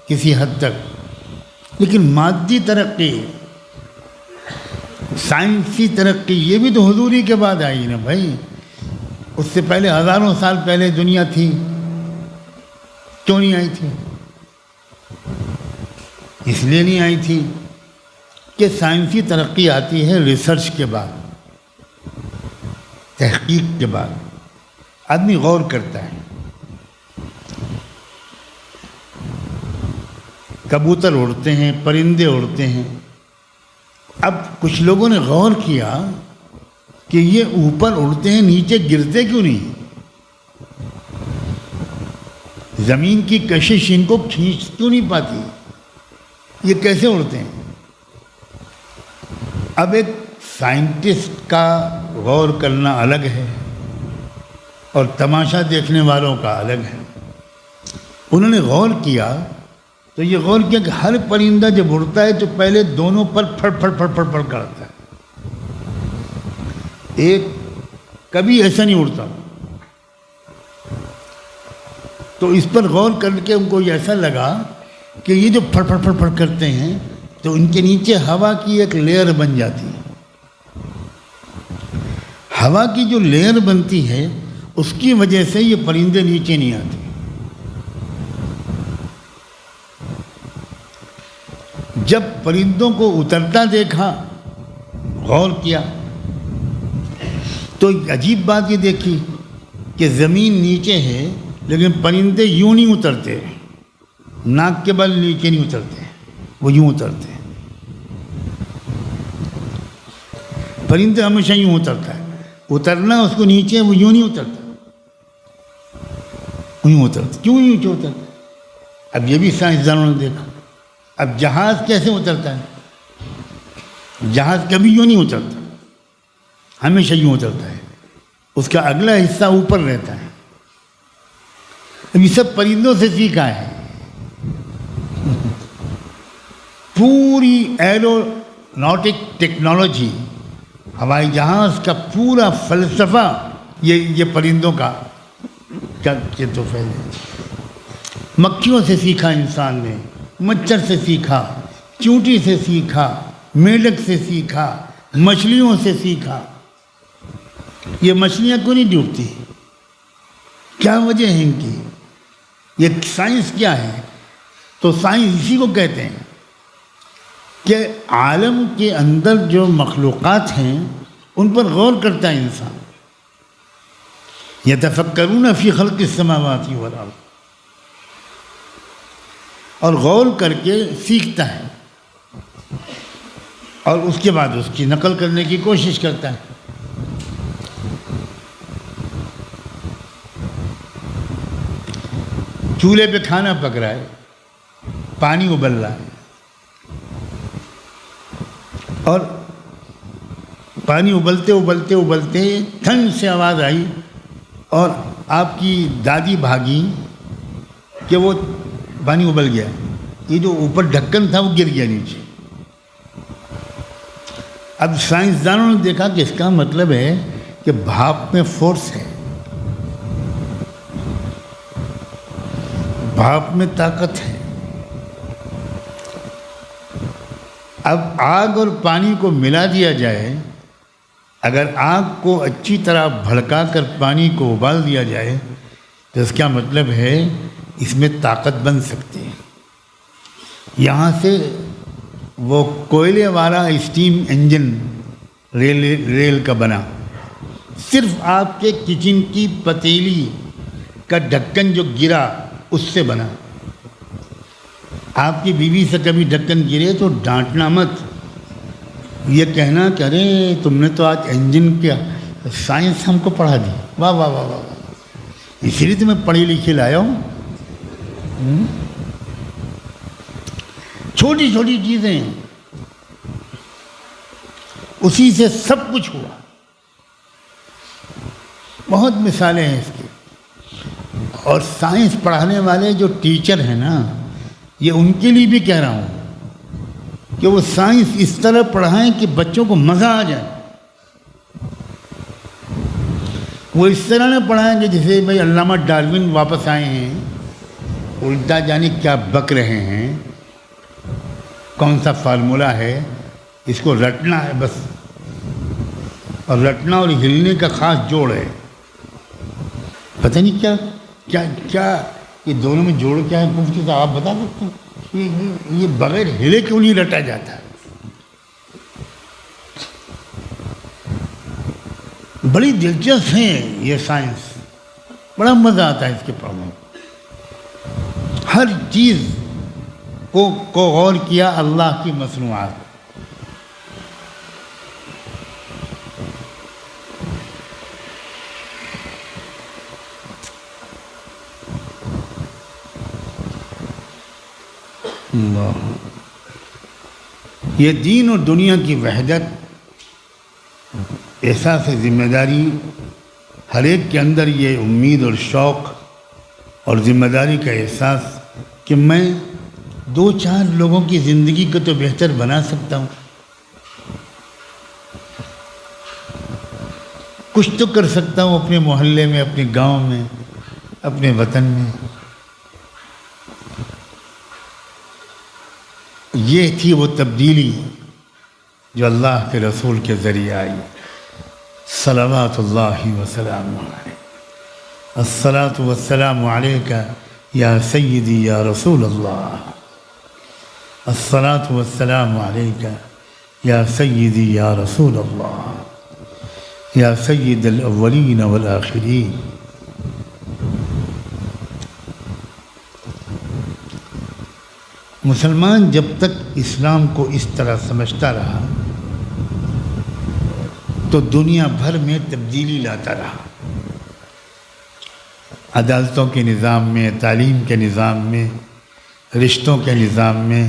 کسی حد تک، لیکن مادی ترقی، سائنسی ترقی، یہ بھی تو حضور ہی کے بعد آئی نا بھائی۔ اس سے پہلے ہزاروں سال پہلے دنیا تھی، کیوں نہیں آئی تھی؟ اس لیے نہیں آئی تھی کہ سائنسی ترقی آتی ہے ریسرچ کے بعد، تحقیق کے بعد، آدمی غور کرتا ہے۔ کبوتر اڑتے ہیں، پرندے اڑتے ہیں، اب کچھ لوگوں نے غور کیا کہ یہ اوپر اڑتے ہیں، نیچے گرتے کیوں نہیں؟ زمین کی کشش ان کو کھینچ کیوں نہیں پاتی؟ یہ کیسے اڑتے ہیں؟ اب ایک سائنٹسٹ کا غور کرنا الگ ہے اور تماشا دیکھنے والوں کا الگ ہے۔ انہوں نے غور کیا تو یہ غور کیا کہ ہر پرندہ جب اڑتا ہے تو پہلے دونوں پر پھڑ پھڑ پھڑ پھڑ پھڑ کرتا ہے، ایک کبھی ایسا نہیں اڑتا۔ تو اس پر غور کر کے ان کو ایسا لگا کہ یہ جو پھڑ پھڑ پھڑ پھڑ کرتے ہیں تو ان کے نیچے ہوا کی ایک لیئر بن جاتی ہے۔ ہوا کی جو لیئر بنتی ہے اس کی وجہ سے یہ پرندے نیچے نہیں آتے۔ جب پرندوں کو اترتا دیکھا، غور کیا، تو عجیب بات یہ دیکھی کہ زمین نیچے ہے لیکن پرندے یوں نہیں اترتے، ناک کے بل نیچے نہیں اترتے، وہ یوں اترتے ہیں۔ پرندے ہمیشہ یوں اترتا ہے، اترنا اس کو نیچے، وہ یوں نہیں اترتا، یوں اترتا۔ کیوں یوں اترتا؟ اب یہ بھی سائنسدانوں نے دیکھا۔ اب جہاز کیسے اترتا ہے؟ جہاز کبھی یوں نہیں اترتا، ہمیشہ یوں اترتا ہے، اس کا اگلا حصہ اوپر رہتا ہے۔ اب یہ سب پرندوں سے سیکھا ہے۔ پوری ایروناٹک ٹیکنالوجی، ہوائی جہاز کا پورا فلسفہ یہ پرندوں کا تو مکھیوں سے سیکھا انسان نے، مچھر سے سیکھا، چونٹی سے سیکھا، میڈک سے سیکھا، مچھلیوں سے سیکھا۔ یہ مچھلیاں کیوں نہیں ڈوبتی؟ کیا وجہ ہے ان کی؟ یہ سائنس کیا ہے؟ تو سائنس اسی کو کہتے ہیں کہ عالم کے اندر جو مخلوقات ہیں ان پر غور کرتا ہے انسان۔ یتفکرون فی خلق السماوات والارض، اور غور کر کے سیکھتا ہے اور اس کے بعد اس کی نقل کرنے کی کوشش کرتا ہے۔ چولہے پہ کھانا پک رہا ہے، پانی ابل رہا ہے، اور پانی ابلتے ابلتے ابلتے ٹھنڈ سے آواز آئی اور آپ کی دادی بھاگی کہ وہ پانی ابل گیا، یہ جو اوپر ڈھکن تھا وہ گر گیا نیچے۔ اب سائنسدانوں نے دیکھا کہ اس کا مطلب ہے کہ بھاپ میں فورس ہے، بھاپ میں طاقت ہے۔ اب آگ اور پانی کو ملا دیا جائے، اگر آگ کو اچھی طرح بھڑکا کر پانی کو ابال دیا جائے تو اس کا مطلب ہے اس میں طاقت بن سکتی ہے۔ یہاں سے وہ کوئلے والا اسٹیم انجن ریل کا بنا، صرف آپ کے کچن کی پتیلی کا ڈھکن جو گرا اس سے بنا۔ آپ کی بیوی سے کبھی ڈھکن گرے تو ڈانٹنا مت، یہ کہنا کہ ارے تم نے تو آج انجن کیا سائنس ہم کو پڑھا دی، واہ واہ واہ واہ، اسی لیے تو میں پڑھی لکھی لایا ہوں. چھوٹی چھوٹی چیزیں اسی سے سب کچھ ہوا. بہت مثالیں ہیں اس کی. اور سائنس پڑھانے والے جو ٹیچر ہیں نا، یہ ان کے لیے بھی کہہ رہا ہوں کہ وہ سائنس اس طرح پڑھائیں کہ بچوں کو مزہ آ جائے. وہ اس طرح نہ پڑھائیں کہ جیسے بھائی علامہ ڈارون واپس آئے ہیں، الٹا جانے کیا بک رہے ہیں، کون سا فارمولہ ہے، اس کو رٹنا ہے بس. اور رٹنا اور ہلنے کا خاص جوڑ ہے. پتہ نہیں کیا کیا کیا یہ دونوں میں جوڑ کیا ہے. مفتی صاحب آپ بتا سکتے ہیں یہ بغیر ہلے کیوں نہیں رٹا جاتا؟ بڑی دلچسپ ہے یہ سائنس. بڑا مزہ آتا ہے اس کے پڑھنے. ہر چیز کو غور کیا اللہ کی مصنوعات. یہ دین اور دنیا کی وحدت، احساس ذمہ داری، ہر ایک کے اندر یہ امید اور شوق اور ذمہ داری کا احساس کہ میں 2-4 لوگوں کی زندگی کو تو بہتر بنا سکتا ہوں، کچھ تو کر سکتا ہوں اپنے محلے میں، اپنے گاؤں میں، اپنے وطن میں. یہ تھی وہ تبدیلی جو اللہ کے رسول کے ذریعے آئی. صلوات اللہ وسلام علیہ. الصلاۃ والسلام علیک یا سیدی یا رسول اللہ. الصلاۃ والسلام علیک یا سیدی یا رسول اللہ یا سید الاولین والآخرین. مسلمان جب تک اسلام کو اس طرح سمجھتا رہا تو دنیا بھر میں تبدیلی لاتا رہا. عدالتوں کے نظام میں، تعلیم کے نظام میں، رشتوں کے نظام میں،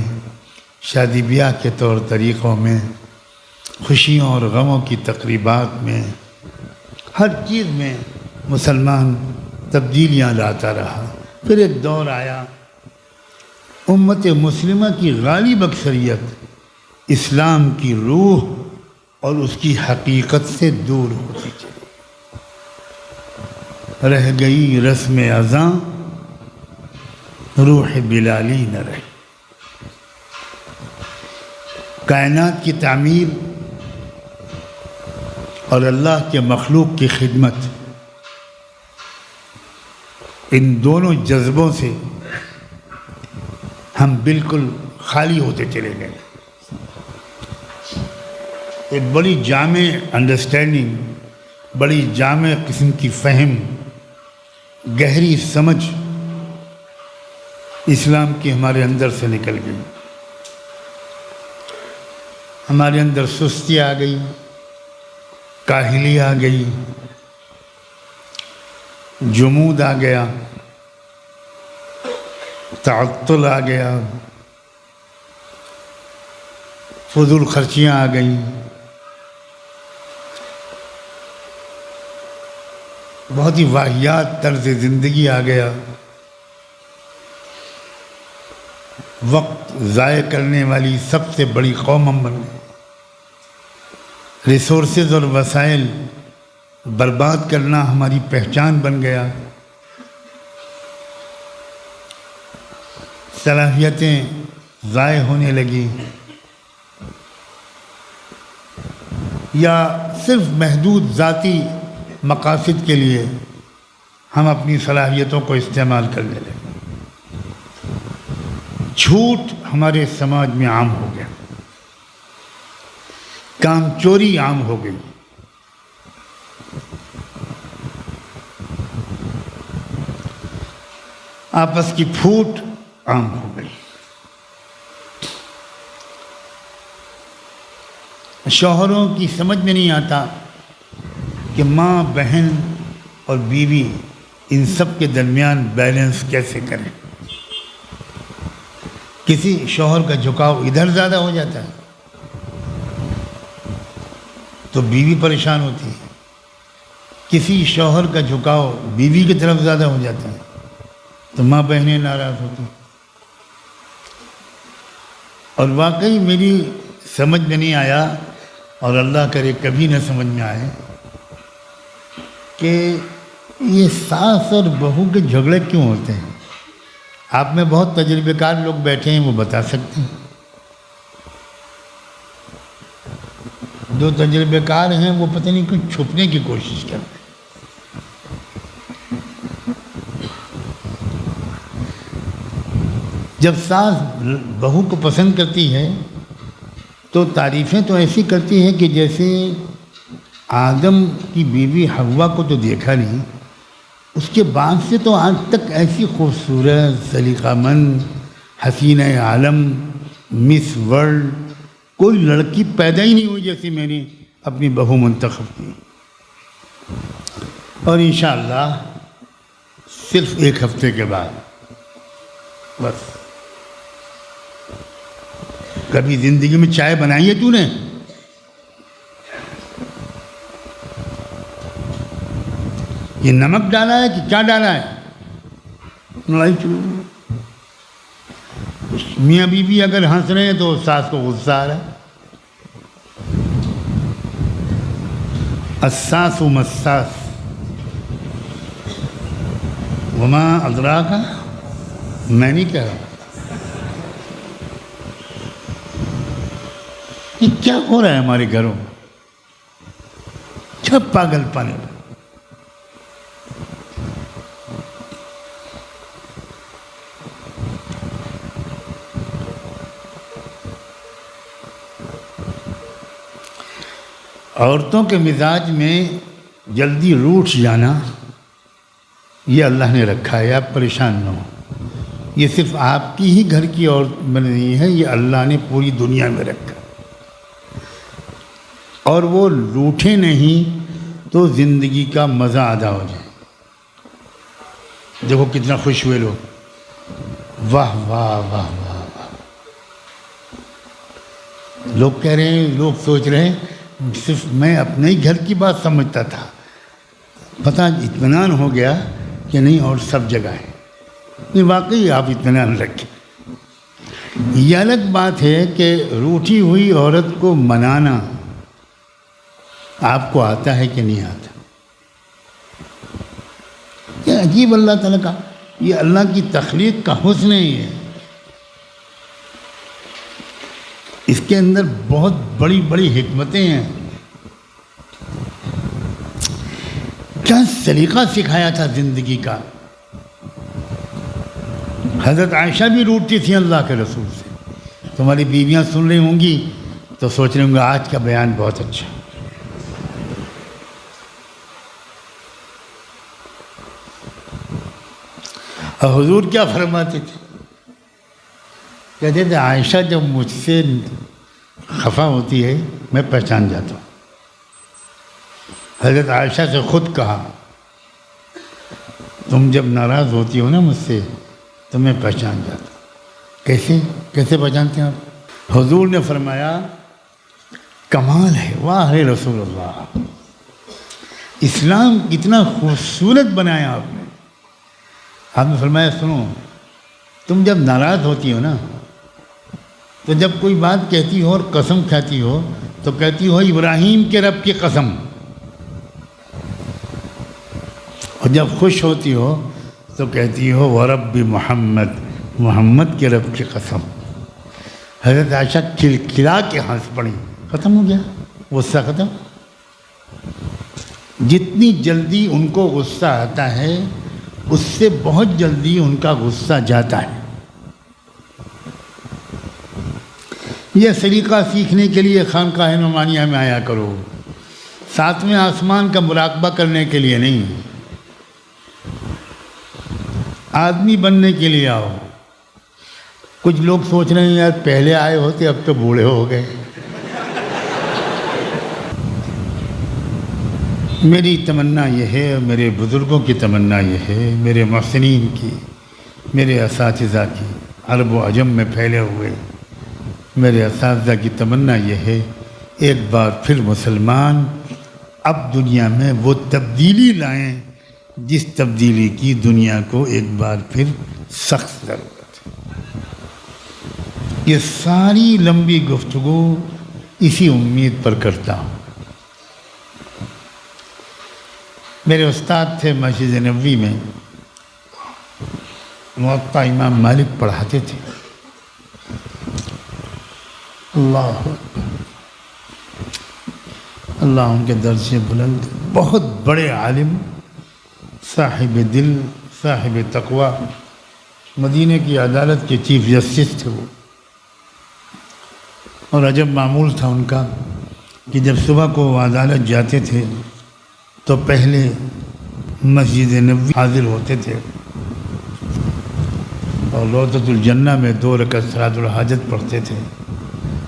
شادی بیاہ کے طور طریقوں میں، خوشیوں اور غموں کی تقریبات میں، ہر چیز میں مسلمان تبدیلیاں لاتا رہا. پھر ایک دور آیا امت مسلمہ کی غالب اکثریت اسلام کی روح اور اس کی حقیقت سے دور ہوتی چلی. رہ گئی رسم اذاں، روح بلالی نہ رہی. کائنات کی تعمیر اور اللہ کے مخلوق کی خدمت، ان دونوں جذبوں سے ہم بالکل خالی ہوتے چلے گئے. ایک بڑی جامع انڈرسٹینڈنگ، بڑی جامع قسم کی فہم، گہری سمجھ اسلام کی ہمارے اندر سے نکل گئی. ہمارے اندر سستی آ گئی، کاہلی آ گئی، جمود آ گیا، تعطل آ گیا، فضول خرچیاں آ گئیں، بہت ہی واہیات طرز زندگی آ گیا، وقت ضائع کرنے والی سب سے بڑی قوم ہم بن گئے. ریسورسز اور وسائل برباد کرنا ہماری پہچان بن گیا. صلاحیتیں ضائع ہونے لگی، یا صرف محدود ذاتی مقاصد کے لیے ہم اپنی صلاحیتوں کو استعمال کرنے لگے. جھوٹ ہمارے سماج میں عام ہو گیا، کام چوری عام ہو گئی، آپس کی پھوٹ عام ہو گئی. شوہروں کی سمجھ میں نہیں آتا کہ ماں، بہن اور بیوی ان سب کے درمیان بیلنس کیسے کریں؟ کسی شوہر کا جھکاؤ ادھر زیادہ ہو جاتا ہے تو بیوی پریشان ہوتی ہے، کسی شوہر کا جھکاؤ بیوی کی طرف زیادہ ہو جاتا ہے تو ماں بہنیں ناراض ہوتی ہیں۔ اور واقعی میری سمجھ میں نہیں آیا، اور اللہ کرے کبھی نہ سمجھ میں آئے، کہ یہ ساس اور بہو کے جھگڑے کیوں ہوتے ہیں۔ آپ میں بہت تجربہ کار لوگ بیٹھے ہیں، وہ بتا سکتے ہیں۔ جو تجربہ کار ہیں وہ پتہ نہیں کچھ چھپنے کی کوشش کرتے ہیں۔ جب ساس بہو کو پسند کرتی ہے تو تعریفیں تو ایسی کرتی ہے کہ جیسے آدم کی بیوی حوا کو تو دیکھا نہیں، اس کے بعد سے تو آج تک ایسی خوبصورت، سلیقہ مند، حسینہ عالم، مس ورلڈ کوئی لڑکی پیدا ہی نہیں ہوئی جیسی میں نے اپنی بہو منتخب کی۔ اور انشاءاللہ صرف ایک ہفتے کے بعد بس۔ کبھی زندگی میں چائے بنائی ہے تو نے؟ یہ نمک ڈالا ہے کہ کیا ڈالا ہے؟ لڑائی شروع۔ میاں بیوی اگر ہنس رہے ہیں تو ساس کو غصہ آ رہا ہے۔ الساس مساس وما ادراک، میں نہیں کہہ رہا۔ یہ کیا ہو رہا ہے ہمارے گھروں میں؟ کیا پاگل پن ہے؟ عورتوں کے مزاج میں جلدی روٹھ جانا یہ اللہ نے رکھا ہے، آپ پریشان نہ ہو۔ یہ صرف آپ کی ہی گھر کی عورت بن رہی ہے، یہ اللہ نے پوری دنیا میں رکھا۔ اور وہ روٹھے نہیں تو زندگی کا مزہ ادا ہو جائے۔ دیکھو کتنا خوش ہوئے لوگ، واہ واہ واہ واہ واہ۔ لوگ کہہ رہے ہیں، لوگ سوچ رہے ہیں صرف میں اپنے ہی گھر کی بات سمجھتا تھا، پتہ اطمینان ہو گیا کہ نہیں اور سب جگہ ہے۔ نہیں، واقعی آپ اطمینان رکھیں۔ یہ الگ بات ہے کہ روٹھی ہوئی عورت کو منانا آپ کو آتا ہے کہ نہیں آتا۔ یہ عجیب اللہ تعالیٰ کا، یہ اللہ کی تخلیق کا حسن ہی ہے۔ اس کے اندر بہت بڑی بڑی حکمتیں ہیں۔ کیا سلیقہ سکھایا تھا زندگی کا۔ حضرت عائشہ بھی روٹتی تھیں اللہ کے رسول سے۔ تمہاری بیویاں سن رہی ہوں گی تو سوچ رہے ہوں گے آج کا بیان بہت اچھا۔ اور حضور کیا فرماتے تھے؟ کہتے تھے عائشہ جب مجھ سے خفا ہوتی ہے میں پہچان جاتا ہوں۔ حضرت عائشہ سے خود کہا تم جب ناراض ہوتی ہو نا مجھ سے تو میں پہچان جاتا ہوں۔ کیسے پہچانتے ہیں آپ؟ حضور نے فرمایا کمال ہے، واہ ہے رسول اللہ، اسلام کتنا خوبصورت بنایا آپ نے۔ آپ نے فرمایا سنو، تم جب ناراض ہوتی ہو نا تو جب کوئی بات کہتی ہو اور قسم کھاتی ہو تو کہتی ہو ابراہیم کے رب کی قسم، اور جب خوش ہوتی ہو تو کہتی ہو ورب محمد، محمد کے رب کی قسم۔ حضرت عائشہ کھلکھلا کے ہنس پڑی، ختم ہو گیا غصہ، ختم۔ جتنی جلدی ان کو غصہ آتا ہے اس سے بہت جلدی ان کا غصہ جاتا ہے۔ یہ سلیقہ سیکھنے کے لیے خانقاہ نعمانیہ میں آیا کرو، ساتویں آسمان کا مراقبہ کرنے کے لیے نہیں، آدمی بننے کے لیے آؤ۔ کچھ لوگ سوچ رہے ہیں یار پہلے آئے ہوتے اب تو بوڑھے ہو گئے۔ میری تمنا یہ ہے اور میرے بزرگوں کی تمنا یہ ہے، میرے محسنین کی، میرے اساتذہ کی، عرب و عجم میں پھیلے ہوئے میرے اساتذہ کی تمنا یہ ہے، ایک بار پھر مسلمان اب دنیا میں وہ تبدیلی لائیں جس تبدیلی کی دنیا کو ایک بار پھر سخت ضرورت ہے۔ یہ ساری لمبی گفتگو اسی امید پر کرتا ہوں۔ میرے استاد تھے مسجد نبوی میں، موطا امام مالک پڑھاتے تھے۔ اللہ اکبر، اللہ ان کے درجے بلند، بہت بڑے عالم، صاحب دل، صاحب تقوی، مدینہ کی عدالت کے چیف جسٹس تھے وہ۔ اور عجب معمول تھا ان کا کہ جب صبح کو وہ عدالت جاتے تھے تو پہلے مسجد نبوی حاضر ہوتے تھے اور روضۃ الجنہ میں 2 رکعت صلاۃ الحاجت پڑھتے تھے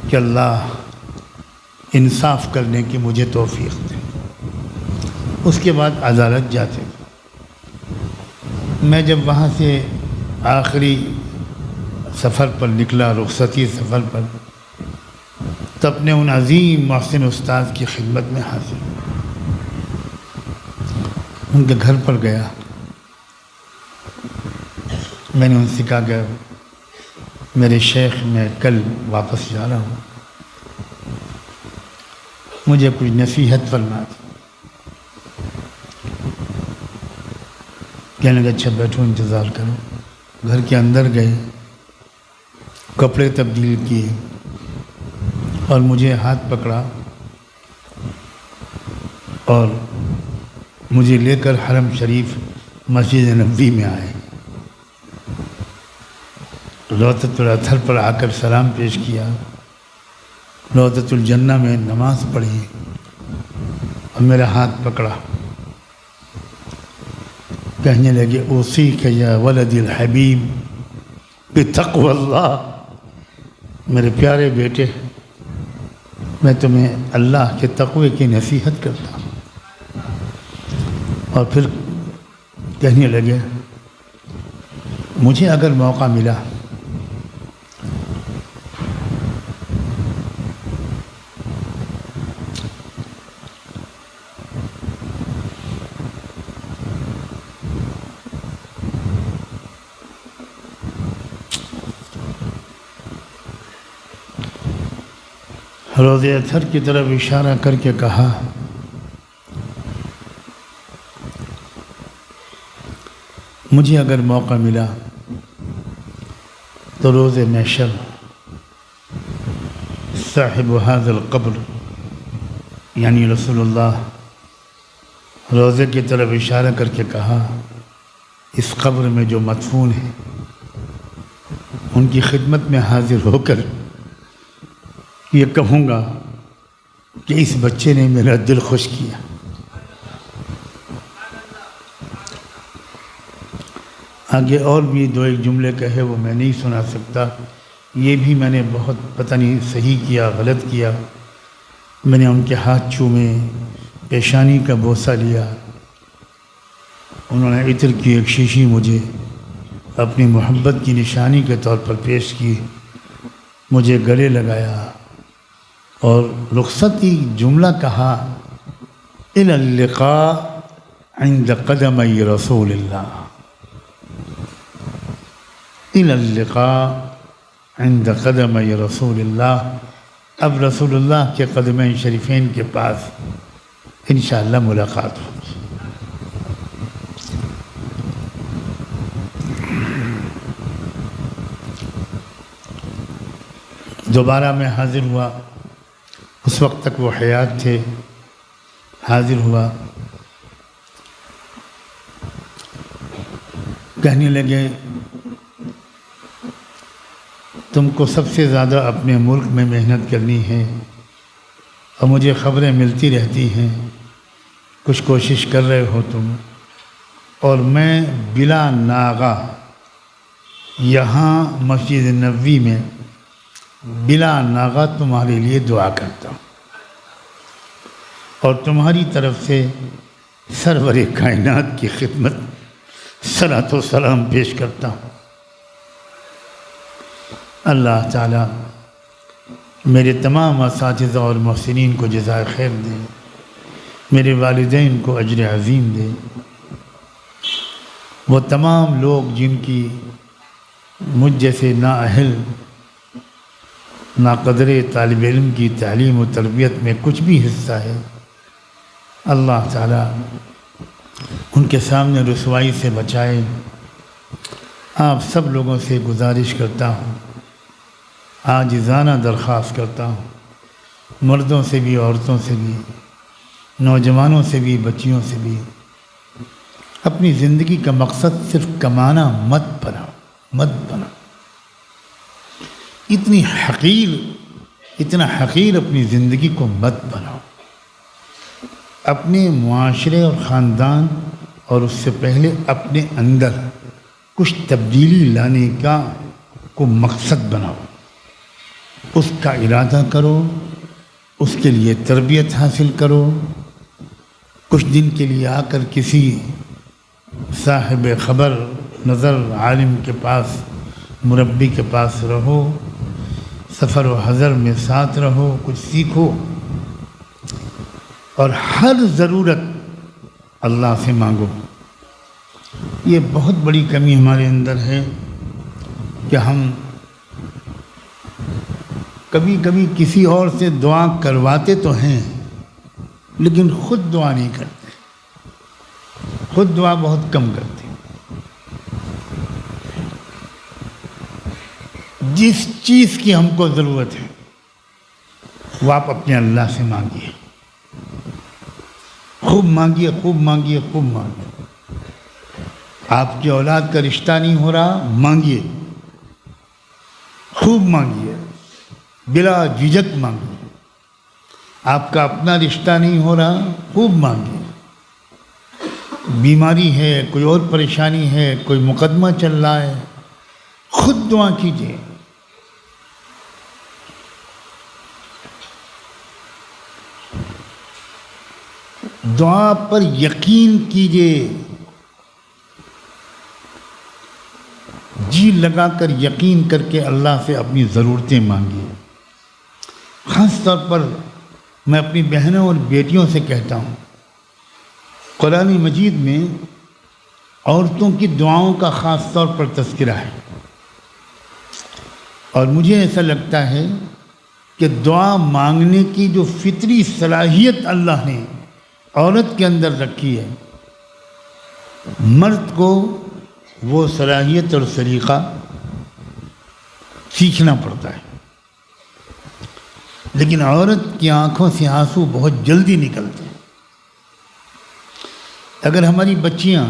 کہ اللہ انصاف کرنے کی مجھے توفیق دے۔ اس کے بعد عدالت جاتے تھے۔ میں جب وہاں سے آخری سفر پر نکلا، رخصتی سفر پر، تو اپنے ان عظیم محسن استاد کی خدمت میں حاضر ہوں۔ ان کے گھر پر گیا، میں نے ان سے کہا کہ میرے شیخ، میں کل واپس جا رہا ہوں، مجھے کچھ نصیحت فرما دی۔ کہنے لگے اچھا بیٹھو، انتظار کرو۔ گھر کے اندر گئے، کپڑے تبدیل کیے اور مجھے ہاتھ پکڑا اور مجھے لے کر حرم شریف مسجد نبوی میں آئے۔ روضۃ الاطہر پر آ کر سلام پیش کیا، روضۃ الجنہ میں نماز پڑھی اور میرا ہاتھ پکڑا۔ کہنے لگے اوصیک یا ولد الحبیب بتقوی اللہ، میرے پیارے بیٹے، میں تمہیں اللہ کے تقوی کی نصیحت کرتا ہوں۔ اور پھر کہنے لگے مجھے اگر موقع ملا روضہ اطہر کی طرف اشارہ کر کے کہا، مجھے اگر موقع ملا تو روز محشر صاحب هذا القبر یعنی رسول اللہ روضے کی طرف اشارہ کر کے کہا، اس قبر میں جو مدفون ہیں ان کی خدمت میں حاضر ہو کر یہ کہوں گا کہ اس بچے نے میرا دل خوش کیا۔ آگے اور بھی 2-1 جملے کہے، وہ میں نہیں سنا سکتا، یہ بھی میں نے بہت پتہ نہیں صحیح کیا غلط کیا۔ میں نے ان کے ہاتھ چومے، پیشانی کا بوسہ لیا، انہوں نے عطر کی ایک شیشی مجھے اپنی محبت کی نشانی کے طور پر پیش کی، مجھے گلے لگایا اور رخصتی جملہ کہا، الی اللقاء عند قدمی رسول اللہ، الی اللقاء عند قدمی رسول اللہ۔ اب رسول اللہ کے قدمین شریفین کے پاس انشاءاللہ ملاقات ہوگی۔ دوبارہ میں حاضر ہوا، اس وقت تک وہ حیات تھے، حاضر ہوا، کہنے لگے تم کو سب سے زیادہ اپنے ملک میں محنت کرنی ہے اور مجھے خبریں ملتی رہتی ہیں، کچھ کوشش کر رہے ہو تم، اور میں بلا ناغہ یہاں مسجد نبوی میں بلا ناغہ تمہارے لیے دعا کرتا ہوں اور تمہاری طرف سے سرور کائنات کی خدمت صلاۃ و سلام پیش کرتا ہوں۔ اللہ تعالیٰ میرے تمام اساتذہ اور محسنین کو جزائے خیر دے، میرے والدین کو اجر عظیم دے۔ وہ تمام لوگ جن کی مجھ جیسے نااہل ناقدر طالب علم کی تعلیم و تربیت میں کچھ بھی حصہ ہے، اللہ تعالیٰ ان کے سامنے رسوائی سے بچائے۔ آپ سب لوگوں سے گزارش کرتا ہوں، عاجزانہ درخواست کرتا ہوں، مردوں سے بھی، عورتوں سے بھی، نوجوانوں سے بھی، بچیوں سے بھی، اپنی زندگی کا مقصد صرف کمانا مت بنا۔ اتنا حقیر اپنی زندگی کو مت بناؤ۔ اپنے معاشرے اور خاندان اور اس سے پہلے اپنے اندر کچھ تبدیلی لانے کا کو مقصد بناؤ، اس کا ارادہ کرو، اس کے لیے تربیت حاصل کرو۔ کچھ دن کے لیے آ کر کسی صاحب خبر نظر عالم کے پاس، مربی کے پاس رہو، سفر و حضر میں ساتھ رہو، کچھ سیکھو، اور ہر ضرورت اللہ سے مانگو۔ یہ بہت بڑی کمی ہمارے اندر ہے کہ ہم کبھی کبھی کسی اور سے دعا کرواتے تو ہیں لیکن خود دعا نہیں کرتے، خود دعا بہت کم کرتے۔ جس چیز کی ہم کو ضرورت ہے وہ آپ اپنے اللہ سے مانگیے، خوب مانگیے، خوب مانگیے، خوب مانگیے۔ آپ کی اولاد کا رشتہ نہیں ہو رہا، مانگیے، خوب مانگیے، بلا جھجک مانگیے۔ آپ کا اپنا رشتہ نہیں ہو رہا، خوب مانگیے۔ بیماری ہے، کوئی اور پریشانی ہے، کوئی مقدمہ چل رہا ہے، خود دعا کیجیے۔ دعا پر یقین کیجیے، جی لگا کر یقین کر کے اللہ سے اپنی ضرورتیں مانگیے۔ خاص طور پر میں اپنی بہنوں اور بیٹیوں سے کہتا ہوں، قرآن مجید میں عورتوں کی دعاؤں کا خاص طور پر تذکرہ ہے، اور مجھے ایسا لگتا ہے کہ دعا مانگنے کی جو فطری صلاحیت اللہ نے عورت کے اندر رکھی ہے، مرد کو وہ صلاحیت اور سلیقہ سیکھنا پڑتا ہے۔ لیکن عورت کی آنکھوں سے آنسو بہت جلدی نکلتے ہیں۔ اگر ہماری بچیاں،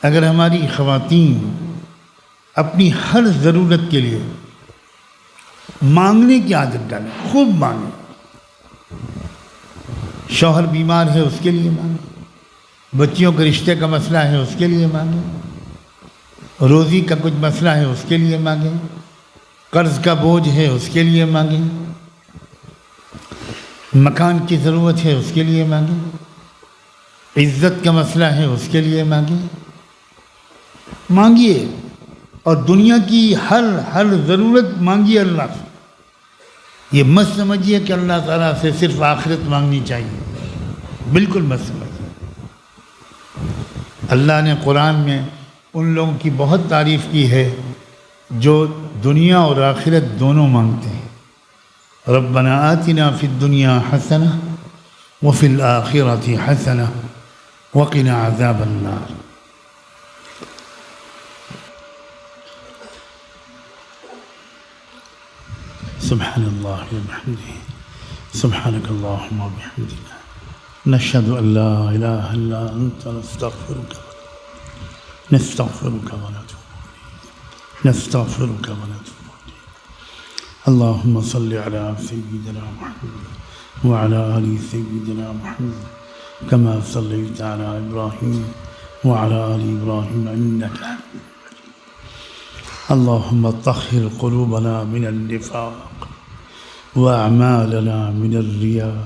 اگر ہماری خواتین اپنی ہر ضرورت کے لیے مانگنے کی عادت ڈالیں، خوب مانگیں، شوہر بیمار ہے اس کے لیے مانگیں، بچیوں کے رشتے کا مسئلہ ہے اس کے لیے مانگیں، روزی کا کچھ مسئلہ ہے اس کے لیے مانگیں، قرض کا بوجھ ہے اس کے لیے مانگیں، مکان کی ضرورت ہے اس کے لیے مانگیں، عزت کا مسئلہ ہے اس کے لیے مانگیے، اور دنیا کی ہر ضرورت مانگیے اللہ سے۔ یہ مت سمجھیے کہ اللہ تعالیٰ سے صرف آخرت مانگنی چاہیے، بالکل مت سمجھیے۔ اللہ نے قرآن میں ان لوگوں کی بہت تعریف کی ہے جو دنیا اور آخرت دونوں مانگتے ہیں۔ ربنا آتنا فی الدنیا حسنہ وفی الآخرۃ حسنہ وقنا عذاب النار۔ سبحان اللہ وبحمدہ، سبحانک اللہم وبحمدک، نشہد ان لا الہ الا انت نستغفرک ونتوب الیک۔ اللہم صل علی سیدنا محمد وعلی آل سیدنا محمد کما صلیت علی ابراہیم وعلی آل ابراہیم انک حمید مجید۔ اللہم طہر قلوبنا من النفاق واعمالنا من الریاء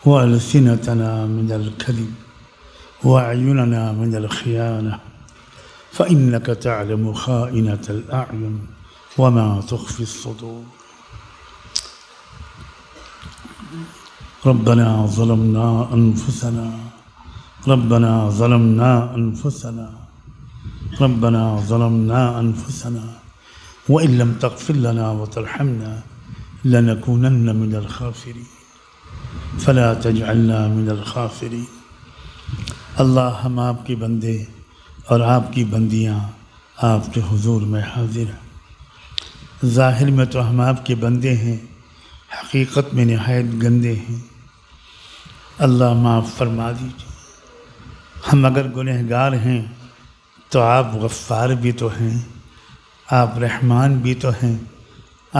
وألسنتنا من الكذب وأعيننا من الخيانة فإنك تعلم خائنة الأعين وما تخفي الصدور ربنا ظلمنا أنفسنا ربنا ظلمنا أنفسنا ربنا ظلمنا أنفسنا وإن لم تغفر لنا وترحمنا لنكونن من الخاسرين فلا تجعلنا من الخاسرين اللہ ہم آپ کے بندے اور آپ کی بندیاں آپ کے حضور میں حاضر ہیں۔ ظاہر میں تو ہم آپ کے بندے ہیں، حقیقت میں نہایت گندے ہیں۔ اللہ معاف فرما دیجیے۔ ہم اگر گنہگار ہیں تو آپ غفار بھی تو ہیں، آپ رحمان بھی تو ہیں،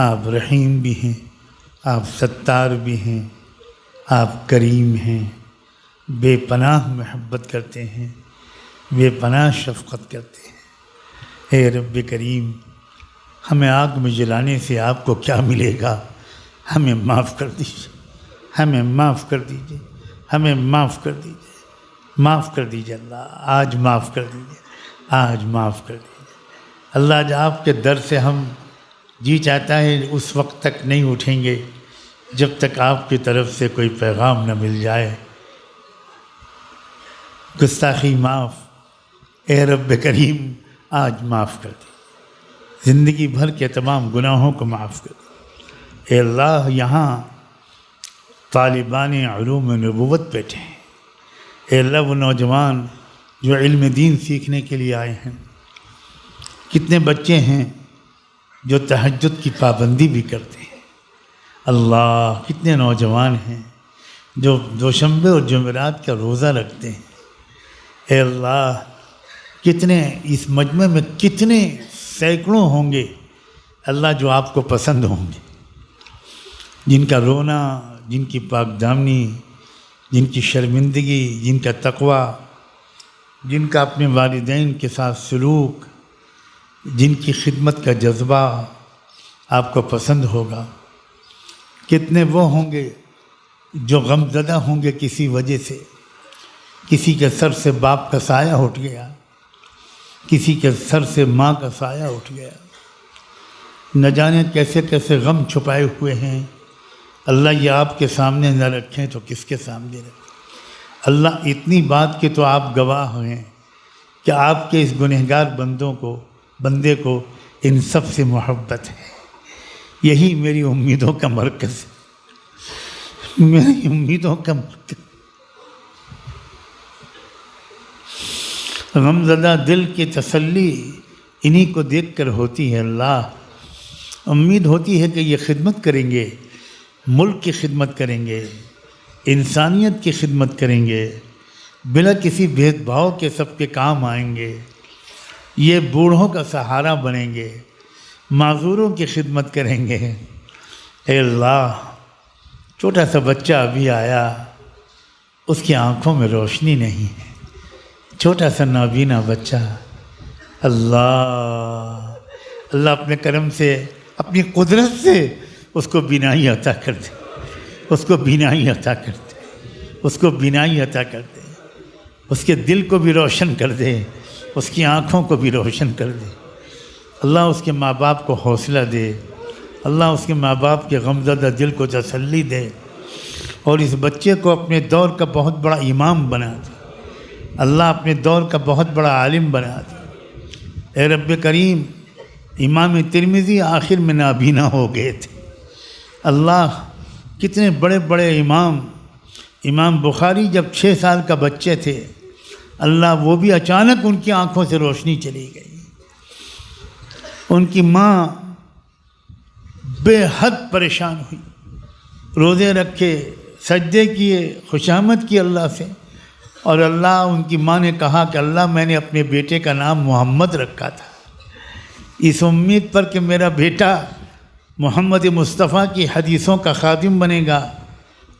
آپ رحیم بھی ہیں، آپ ستار بھی ہیں، آپ کریم ہیں، بے پناہ محبت کرتے ہیں، بے پناہ شفقت کرتے ہیں۔ اے رب کریم، ہمیں آگ میں جلانے سے آپ کو کیا ملے گا؟ ہمیں معاف کر دیجیے، ہمیں معاف کر دیجیے، ہمیں معاف کر دیجیے، معاف کر دیجیے اللہ، آج معاف کر دیجیے، آج معاف کر دیجیے اللہ۔ آج آپ کے در سے ہم جی چاہتا ہے اس وقت تک نہیں اٹھیں گے جب تک آپ کی طرف سے کوئی پیغام نہ مل جائے۔ گستاخی معاف، اے رب کریم آج معاف کر دے، زندگی بھر کے تمام گناہوں کو معاف کر دے۔ اے اللہ، یہاں طالبان علوم نبوت بیٹھے ہیں، اے اللہ وہ نوجوان جو علم دین سیکھنے کے لیے آئے ہیں، کتنے بچے ہیں جو تہجد کی پابندی بھی کرتے ہیں، اللہ کتنے نوجوان ہیں جو دوشنبے اور جمعرات کا روزہ رکھتے ہیں، اے اللہ کتنے اس مجمع میں کتنے سینکڑوں ہوں گے اللہ جو آپ کو پسند ہوں گے، جن کا رونا، جن کی پاک دامنی، جن کی شرمندگی، جن کا تقوی، جن کا اپنے والدین کے ساتھ سلوک، جن کی خدمت کا جذبہ آپ کو پسند ہوگا۔ کتنے وہ ہوں گے جو غم زدہ ہوں گے کسی وجہ سے، کسی کے سر سے باپ کا سایہ اٹھ گیا، کسی کے سر سے ماں کا سایہ اٹھ گیا، نہ جانے کیسے کیسے غم چھپائے ہوئے ہیں۔ اللہ یہ آپ کے سامنے نہ رکھیں تو کس کے سامنے رکھیں؟ اللہ اتنی بات کہ تو آپ گواہ ہیں کہ آپ کے اس گنہگار بندے کو ان سب سے محبت ہے۔ یہی میری امیدوں کا مرکز ہے، میری امیدوں کا مرکز۔ غمزدہ دل کی تسلی انہی کو دیکھ کر ہوتی ہے اللہ۔ امید ہوتی ہے کہ یہ خدمت کریں گے، ملک کی خدمت کریں گے، انسانیت کی خدمت کریں گے، بلا کسی بھید بھاؤ کے سب کے کام آئیں گے، یہ بوڑھوں کا سہارا بنیں گے، معذوروں کی خدمت کریں گے۔ اے اللہ، چھوٹا سا بچہ ابھی آیا، اس کی آنکھوں میں روشنی نہیں ہے، چھوٹا سا نابینا بچہ، اللہ اپنے کرم سے، اپنی قدرت سے اس کو بینائی عطا کر دے، اس کو بینائی عطا کر دے، اس کو بینائی عطا کر دے، اس کے دل کو بھی روشن کر دے، اس کی آنکھوں کو بھی روشن کر دے۔ اللہ اس کے ماں باپ کو حوصلہ دے، اللہ اس کے ماں باپ کے غمزدہ دل کو تسلی دے، اور اس بچے کو اپنے دور کا بہت بڑا امام بنا دے، اللہ اپنے دور کا بہت بڑا عالم بنا دے۔ اے رب کریم، امام ترمذی آخر میں نابینا ہو گئے تھے، اللہ کتنے بڑے بڑے امام بخاری جب 6 سال کا بچے تھے، اللہ وہ بھی اچانک ان کی آنکھوں سے روشنی چلی گئی۔ ان کی ماں بے حد پریشان ہوئی، روزے رکھے، سجدے کیے، خوشامد کی اللہ سے، اور اللہ ان کی ماں نے کہا کہ اللہ میں نے اپنے بیٹے کا نام محمد رکھا تھا اس امید پر کہ میرا بیٹا محمد مصطفیٰ کی حدیثوں کا خادم بنے گا۔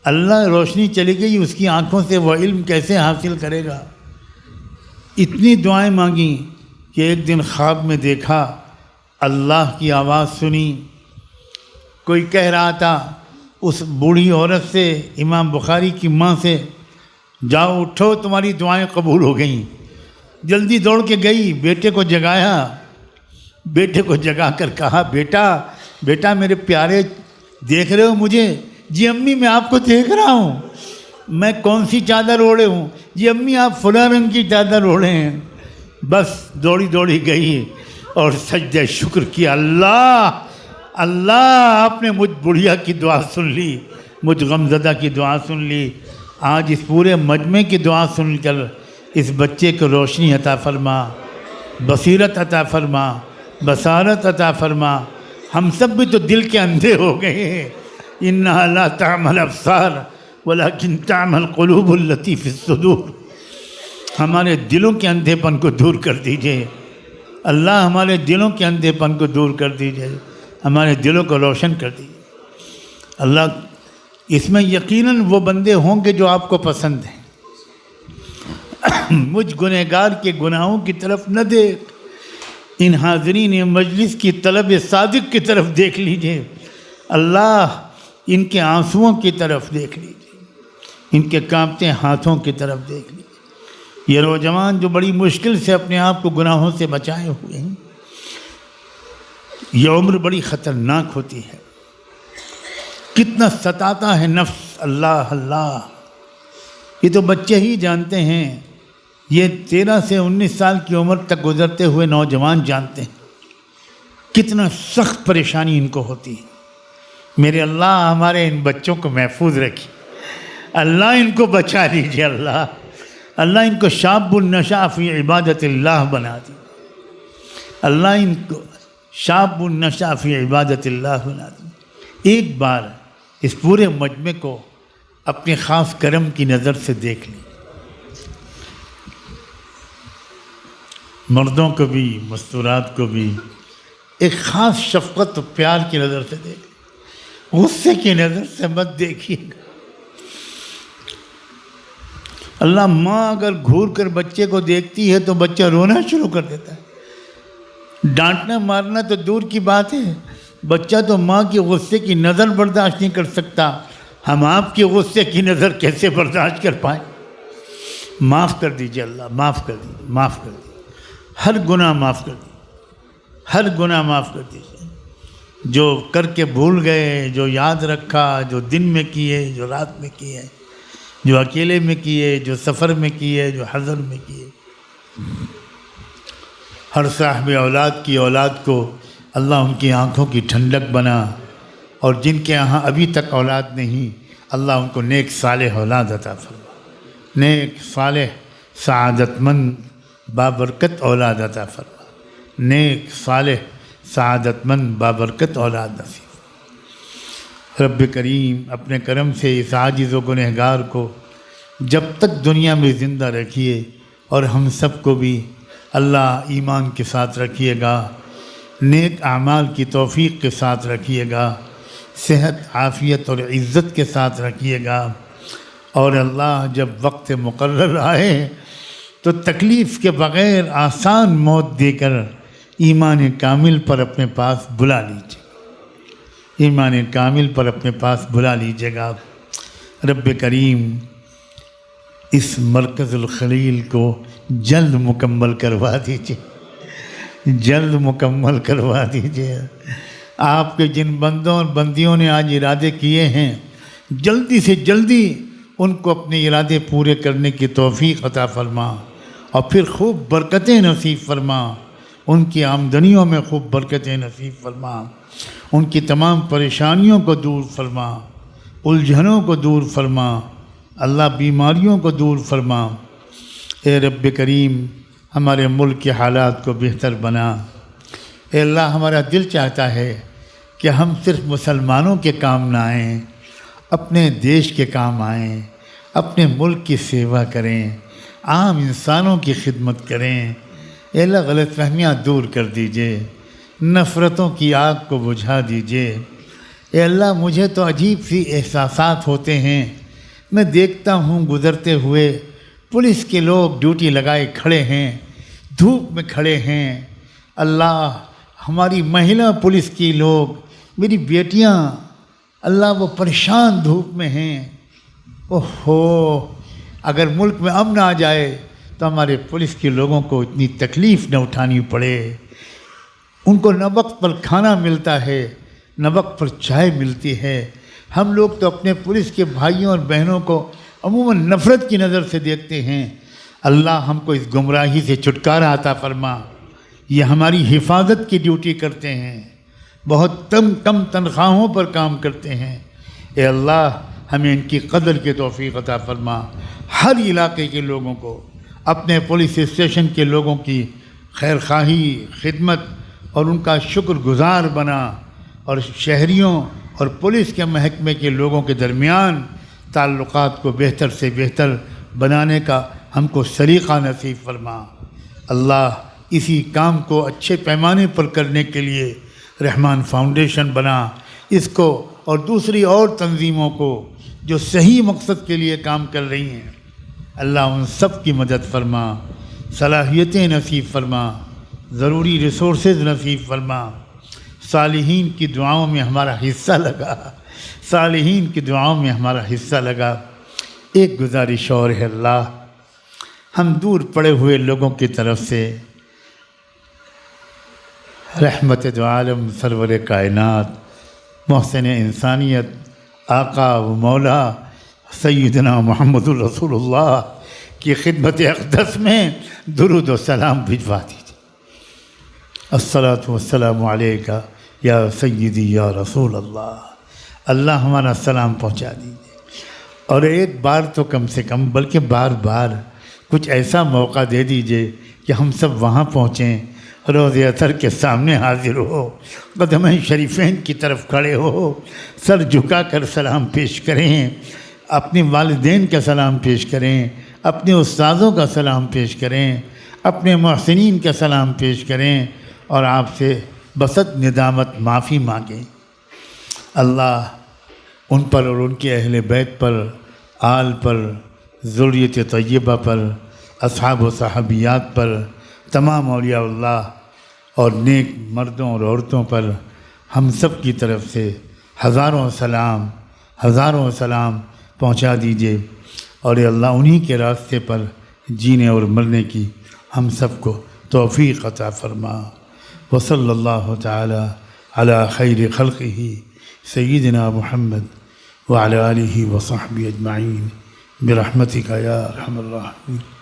اللہ روشنی چلی گئی اس کی آنکھوں سے، وہ علم کیسے حاصل کرے گا؟ اتنی دعائیں مانگیں کہ ایک دن خواب میں دیکھا، اللہ کی آواز سنی، کوئی کہہ رہا تھا اس بوڑھی عورت سے، امام بخاری کی ماں سے، جاؤ اٹھو تمہاری دعائیں قبول ہو گئیں۔ جلدی دوڑ کے گئی، بیٹے کو جگایا، بیٹے کو جگا کر کہا بیٹا میرے پیارے دیکھ رہے ہو مجھے؟ جی امی میں آپ کو دیکھ رہا ہوں۔ میں کون سی چادر اوڑھے ہوں؟ جی امی آپ فلاں رنگ کی چادر اوڑھے ہیں۔ بس دوڑی گئی اور سجدہ شکر کیا، اللہ آپ نے مجھ بڑھیا کی دعا سن لی، مجھ غمزدہ کی دعا سن لی۔ آج اس پورے مجمع کی دعا سن کر اس بچے کو روشنی عطا فرما، بصیرت عطا فرما، بصارت عطا فرما۔ ہم سب بھی تو دل کے اندھے ہو گئے ہیں۔ انہا لا تعمی الابصار ولکن تعمی القلوب التی فی الصدور۔ ہمارے دلوں کے اندھے پن کو دور کر دیجئے اللہ، ہمارے دلوں کے اندھے پن کو دور کر دیجئے، ہمارے دلوں کو روشن کر دیجئے اللہ۔ اس میں یقیناً وہ بندے ہوں گے جو آپ کو پسند ہیں۔ مجھ گنہگار کے گناہوں کی طرف نہ دیکھ، ان حاضرین مجلس کی طلب صادق کی طرف دیکھ لیجئے اللہ، ان کے آنسوؤں کی طرف دیکھ لیجئے، ان کے کانپتے ہاتھوں کی طرف دیکھ لیجئے۔ یہ نوجوان جو بڑی مشکل سے اپنے آپ کو گناہوں سے بچائے ہوئے ہیں، یہ عمر بڑی خطرناک ہوتی ہے، کتنا ستاتا ہے نفس، اللہ۔ یہ تو بچے ہی جانتے ہیں، یہ 13 سے 19 سال کی عمر تک گزرتے ہوئے نوجوان جانتے ہیں کتنا سخت پریشانی ان کو ہوتی ہے۔ میرے اللہ ہمارے ان بچوں کو محفوظ رکھیے اللہ، ان کو بچا لیجیے اللہ ان کو شاب النشأ فی عبادت اللہ بنا دی اللہ، ان کو شاب النشأ فی عبادت اللہ بنا دی۔ ایک بار اس پورے مجمع کو اپنے خاص کرم کی نظر سے دیکھ لیں، مردوں کو بھی مستورات کو بھی ایک خاص شفقت و پیار کی نظر سے دیکھ لیں، غصے کی نظر سے مت دیکھیے گا اللہ۔ ماں اگر گھور کر بچے کو دیکھتی ہے تو بچہ رونا شروع کر دیتا ہے، ڈانٹنا مارنا تو دور کی بات ہے، بچہ تو ماں کی غصے کی نظر برداشت نہیں کر سکتا، ہم آپ کی غصے کی نظر کیسے برداشت کر پائیں؟ معاف کر دیجئے اللہ، معاف کر دیجئے ہر گناہ معاف کر دیجئے، ہر گناہ معاف کر دیجئے، جو کر کے بھول گئے، جو یاد رکھا، جو دن میں کیے، جو رات میں کیے، جو اکیلے میں کیے، جو سفر میں کیے، جو حضر میں کیے۔ ہر صاحب اولاد کی اولاد کو اللہ ان کی آنکھوں کی ٹھنڈک بنا، اور جن کے یہاں ابھی تک اولاد نہیں اللہ ان کو نیک صالح اولاد عطا فرما، نیک صالح سعادت مند بابرکت اولاد عطا فرما، نیک صالح سعادت مند بابرکت اولاد نصیب۔ رب کریم اپنے کرم سے اس عاجز و گنہگار کو جب تک دنیا میں زندہ رکھیے، اور ہم سب کو بھی اللہ ایمان کے ساتھ رکھیے گا، نیک اعمال کی توفیق کے ساتھ رکھیے گا، صحت عافیت اور عزت کے ساتھ رکھیے گا، اور اللہ جب وقت مقرر آئے تو تکلیف کے بغیر آسان موت دے کر ایمان کامل پر اپنے پاس بلا لیجیے، ایمان کامل پر اپنے پاس بلا لیجیے گا۔ رب کریم اس مرکز الخلیل کو جلد مکمل کروا دیجیے، جلد مکمل کروا دیجیے۔ آپ کے جن بندوں اور بندیوں نے آج ارادے کیے ہیں، جلدی سے جلدی ان کو اپنے ارادے پورے کرنے کی توفیق عطا فرما، اور پھر خوب برکتیں نصیب فرما، ان کی آمدنیوں میں خوب برکتیں نصیب فرما، ان کی تمام پریشانیوں کو دور فرما، الجھنوں کو دور فرما اللہ، بیماریوں کو دور فرما۔ اے رب کریم ہمارے ملک کے حالات کو بہتر بنا۔ اے اللہ ہمارا دل چاہتا ہے کہ ہم صرف مسلمانوں کے کام نہ آئیں، اپنے دیش کے کام آئیں، اپنے ملک کی سیوا کریں، عام انسانوں کی خدمت کریں۔ اے اللہ غلط فہمیاں دور کر دیجئے، نفرتوں کی آگ کو بجھا دیجئے۔ اے اللہ مجھے تو عجیب سی احساسات ہوتے ہیں، میں دیکھتا ہوں گزرتے ہوئے پولیس کے لوگ ڈیوٹی لگائے کھڑے ہیں، دھوپ میں کھڑے ہیں۔ اللہ ہماری مہیلا پولیس کی لوگ، میری بیٹیاں اللہ وہ پریشان دھوپ میں ہیں. اوہو، اگر ملک میں امن آ جائے تو ہمارے پولیس کے لوگوں کو اتنی تکلیف نہ اٹھانی پڑے. ان کو نہ وقت پر کھانا ملتا ہے نہ وقت پر چائے ملتی ہے. ہم لوگ تو اپنے پولیس کے بھائیوں اور بہنوں کو عموماً نفرت کی نظر سے دیکھتے ہیں. اللہ ہم کو اس گمراہی سے چھٹکارا عطا فرما. یہ ہماری حفاظت کی ڈیوٹی کرتے ہیں، بہت کم تنخواہوں پر کام کرتے ہیں. اے اللہ ہمیں ان کی قدر کی توفیق عطا فرما. ہر علاقے کے لوگوں کو، اپنے پولیس اسٹیشن کے لوگوں کی خیر خواہی، خدمت اور ان کا شکر گزار بنا، اور شہریوں اور پولیس کے محکمے کے لوگوں کے درمیان تعلقات کو بہتر سے بہتر بنانے کا ہم کو سلیقہ نصیب فرما. اللہ اسی کام کو اچھے پیمانے پر کرنے کے لیے رحمان فاؤنڈیشن بنا. اس کو اور دوسری اور تنظیموں کو جو صحیح مقصد کے لیے کام کر رہی ہیں، اللہ ان سب کی مدد فرما، صلاحیتیں نصیب فرما، ضروری ریسورسز نصیب فرما. صالحین کی دعاؤں میں ہمارا حصہ لگا، صالحین کی دعاؤں میں ہمارا حصہ لگا. ایک گزارش اور ہے اللہ، ہم دور پڑے ہوئے لوگوں کی طرف سے رحمت دو عالم سرور کائنات محسن انسانیت آقا و مولا سیدنا محمد الرسول اللہ کی خدمت اقدس میں درود و سلام بھجوا دیجیے. الصلاۃ والسلام علیک یا سیدی یا رسول اللہ. اللہ ہمارا سلام پہنچا دیجیے، اور ایک بار تو کم سے کم بلکہ بار بار کچھ ایسا موقع دے دیجیے کہ ہم سب وہاں پہنچیں، روض اطہر کے سامنے حاضر ہو، قدمین شریفین کی طرف کھڑے ہو، سر جھکا کر سلام پیش کریں، اپنے والدین کا سلام پیش کریں، اپنے استاذوں کا سلام پیش کریں، اپنے محسنین کا سلام پیش کریں، اور آپ سے بسط ندامت معافی مانگیں. اللہ ان پر اور ان کے اہل بیت پر، آل پر، ذریت طیبہ پر، اصحاب و صحابیات پر، تمام اولیاء اللہ اور نیک مردوں اور عورتوں پر ہم سب کی طرف سے ہزاروں سلام پہنچا دیجیے. اور اے اللہ انہی کے راستے پر جینے اور مرنے کی ہم سب کو توفیق عطا فرما. وصلی اللہ تعالی علی خیر خلقہ سیدنا محمد وعلی آلہ وصحبہ اجمعین برحمتک یا ارحم الراحمین.